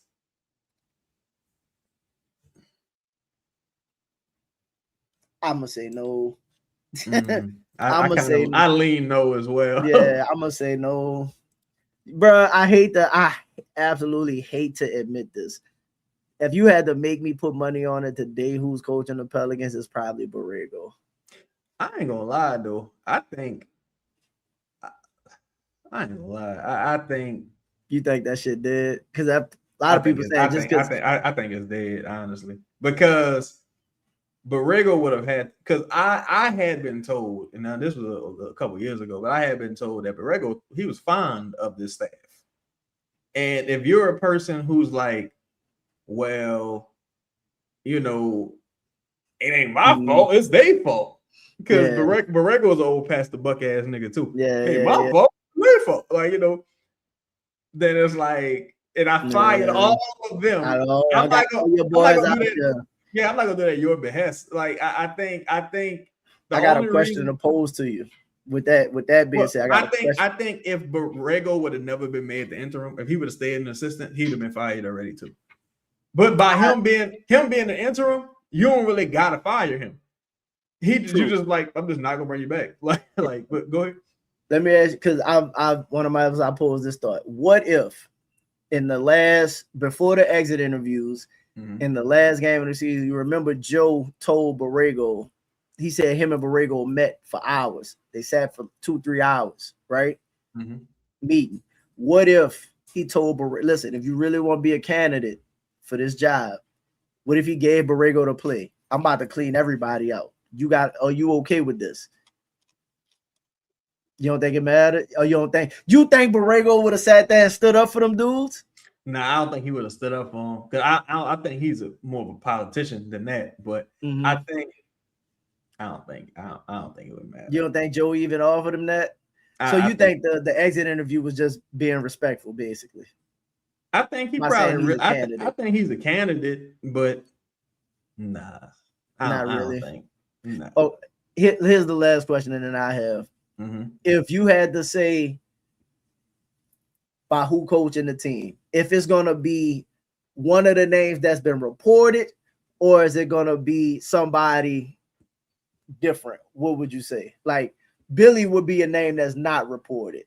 I'm gonna say no. I lean no as well. Yeah, I'm gonna say no, bro. I absolutely hate to admit this. If you had to make me put money on it today, who's coaching the Pelicans is probably Borrego. I ain't gonna lie though. I ain't gonna lie. I think you think that shit dead because a lot of people say I think it's dead, honestly, because Borrego would have had, because I had been told, and now this was a couple years ago, but I had been told that Borrego, he was fond of this staff. And if you're a person who's like, well, it ain't my fault, it's their fault. Because Borrego's an old past the buck ass nigga too. My fault, their fault. Like, then it's like, and I fired all of them. I'm not gonna do that. Yeah, I'm not gonna do that at your behest. Like I think I got a question to pose to you. With that being said, I think if Borrego would have never been made the interim, if he would have stayed an assistant, he'd have been fired already too. But by him being the interim, you don't really gotta fire him. You just like, I'm just not gonna bring you back. But go ahead. Let me ask you, because I posed this thought. What if before the exit interviews, in the last game of the season, you remember Joe told Borrego, he said him and Borrego met for hours. They sat for 2-3 hours, right? Meeting. What if he told Borrego, listen, if you really want to be a candidate for this job, what if he gave Borrego to play? I'm about to clean everybody out. Are you okay with this? You don't think it mattered? Or you think Borrego would have sat there and stood up for them dudes? I don't think he would have stood up for him, because I think he's more of a politician than that. But I don't think it would matter. You don't think Joe even offered him that? So you think the exit interview was just being respectful, basically? I think he probably. I think he's a candidate, but nah, not really. I don't think. Nah. Oh, here's the last question, and then I have. If you had to say by who coaching the team, if it's going to be one of the names that's been reported, or is it going to be somebody different, what would you say? Like, Billy would be a name that's not reported.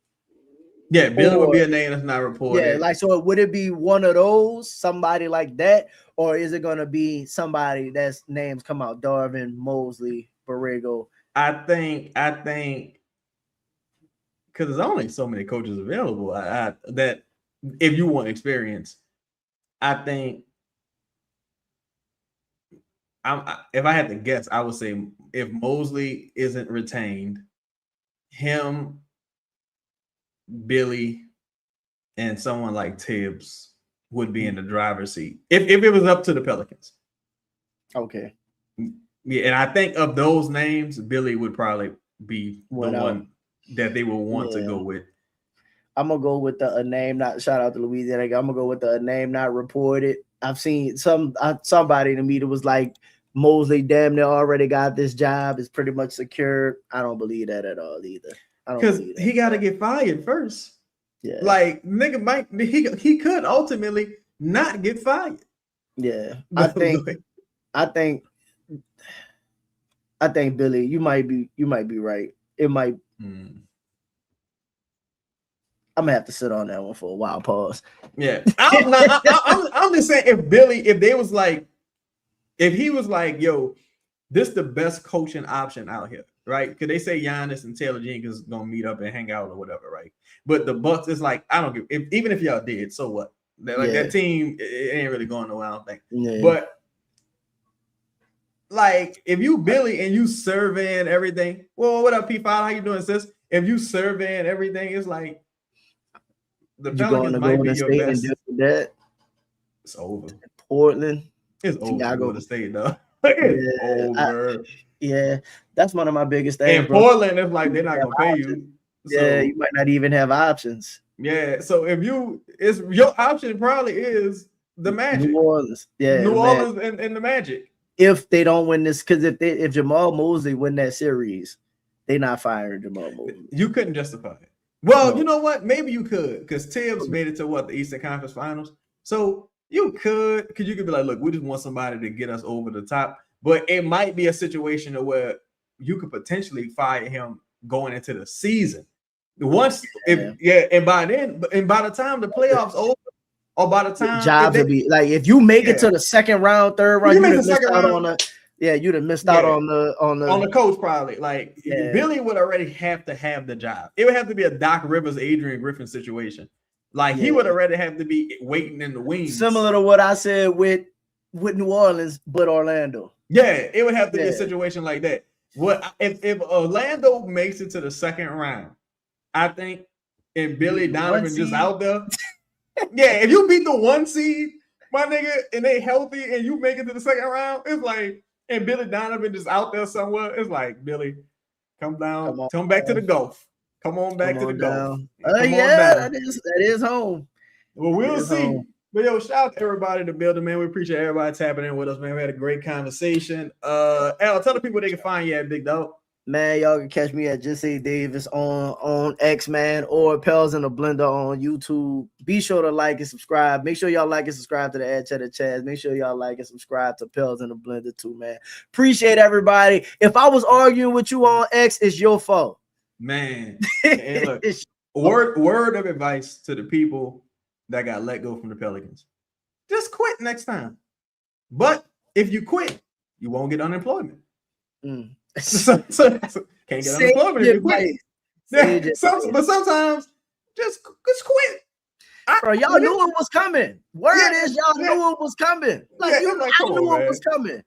Yeah, Billy would be a name that's not reported. Yeah, like, so would it be one of those, somebody like that, or is it going to be somebody that's names come out, Donovan, Mosley, Borrego? I think because there's only so many coaches available that if you want experience, I think if I had to guess, I would say if Mosley isn't retained, him, Billy, and someone like Tibbs would be in the driver's seat if it was up to the Pelicans. Okay. Yeah, and I think of those names, Billy would probably be one that they would want to go with. I'm gonna go with a name not. Shout out to Louisiana. I'm gonna go with a name not reported. I've seen somebody to me that was like, Mosley damn near already got this job. It's pretty much secure. I don't believe that at all either. Because he got to get fired first. Yeah, like nigga might he could ultimately not get fired. Yeah, I think I think Billy, you might be right. It might. I'm gonna have to sit on that one for a while. Pause. Yeah, I'm just saying if they was like, if he was like, yo, this the best coaching option out here, right? Because they say Giannis and Taylor Jenkins gonna meet up and hang out or whatever, right? But the Bucks is like, I don't give, even if y'all did, so what? That team, it ain't really going nowhere, I don't think. Yeah. But like, if you Billy and you surveying everything, well, what up, P5? How you doing, sis? If you surveying everything, it's like the Pelicans might be your best. It's over. Portland. It's over. Golden State, though. It's over. That's one of my biggest things. And Portland, it's like they're not gonna pay you. So, you might not even have options. Yeah. So if it's your option probably is the Magic. New Orleans. Yeah. New Orleans and the Magic. If they don't win this, because if Jamal Mosley win that series, they're not firing Jamal Mosley. You couldn't justify it. Well, you know what? Maybe you could, because Tibbs made it to the Eastern Conference Finals. So you could, because you could be like, look, we just want somebody to get us over the top. But it might be a situation where you could potentially fire him going into the season. And by the time the playoffs over, or by the time jobs will be like, if you make it to the second round, third round, you'd have missed out on the coach probably. Like Billy would already have to have the job. It would have to be a Doc Rivers, Adrian Griffin situation. Like he would already have to be waiting in the wings. Similar to what I said with New Orleans, but Orlando. Yeah, it would have to be a situation like that. What if Orlando makes it to the second round? I think, and Billy Donovan just out there. Yeah, if you beat the 1 seed, my nigga, and they healthy, and you make it to the second round, it's like, and Billy Donovan just out there somewhere. It's like, Billy, come down, come back to the Gulf. Come on back to the Gulf. That is home. Well, we'll see. Home. But yo, shout out to everybody in the building, man. We appreciate everybody tapping in with us, man. We had a great conversation. Al, tell the people they can find you at, big dog. Man, y'all can catch me at Just Say Davis on X, man, or Pels in the Blender on YouTube. Be sure to like and subscribe. Make sure y'all like and subscribe to the Ad Cheddar Chaz. Make sure y'all like and subscribe to Pels in the Blender too, man. Appreciate everybody. If I was arguing with you on X, it's your fault. Man. And look, word of advice to the people that got let go from the Pelicans. Just quit next time. But if you quit, you won't get unemployment. So can't get unemployment if you quit. But sometimes just quit. Bro, y'all knew it was coming. Word is y'all knew it was coming. I knew it was coming.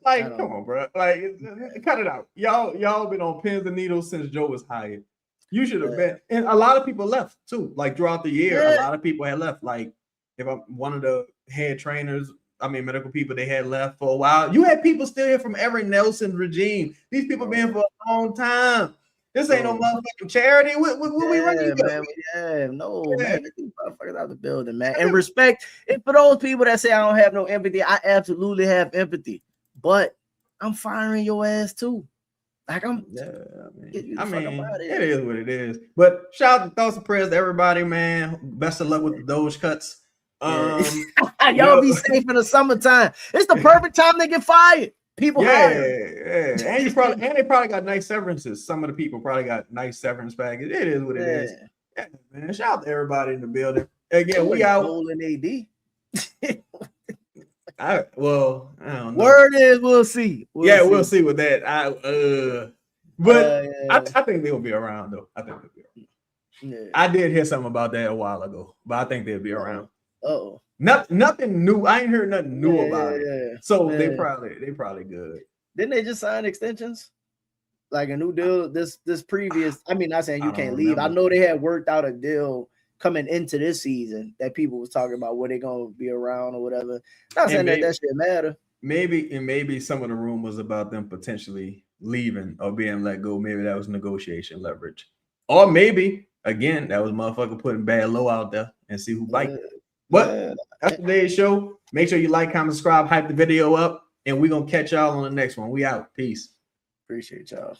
Like, come on, bro. Like, cut it out. Y'all been on pins and needles since Joe was hired. You should have been. And a lot of people left too. Like throughout the year, a lot of people had left. Like, if I'm one of the head trainers, medical people, they had left for a while. You had people still here from Eric Nelson's regime. These people been for a long time. This ain't no motherfucking charity. What we running? Man. Motherfuckers out the building, man. And respect. And for those people that say I don't have no empathy, I absolutely have empathy. But I'm firing your ass too. Like it is what it is. But shout out to thoughts and prayers to everybody, man. Best of luck with the Doge cuts. Y'all be safe in the summertime. It's the perfect time to get fired. People and they probably got nice severances. Some of the people probably got nice severance packages. It is what it is. Yeah, man. Shout out to everybody in the building. Again, we out. AD. I don't know. Word is we'll see. We'll see with that. I think they'll be around though. I think they'll be around. Yeah. I did hear something about that a while ago, but I think they'll be around. Nothing new. I ain't heard nothing new about it. So they probably good. Didn't they just sign extensions? Like a new deal? This previous. Not saying you can't leave. I know they had worked out a deal coming into this season that people was talking about where they gonna be around or whatever. Not saying that shit matter. Maybe some of the rumors about them potentially leaving or being let go. Maybe that was negotiation leverage, or maybe again that was motherfucker putting bad low out there and see who bites. But that's today's show. Make sure you like, comment, subscribe, hype the video up, and we're gonna catch y'all on the next one. We out. Peace. Appreciate y'all.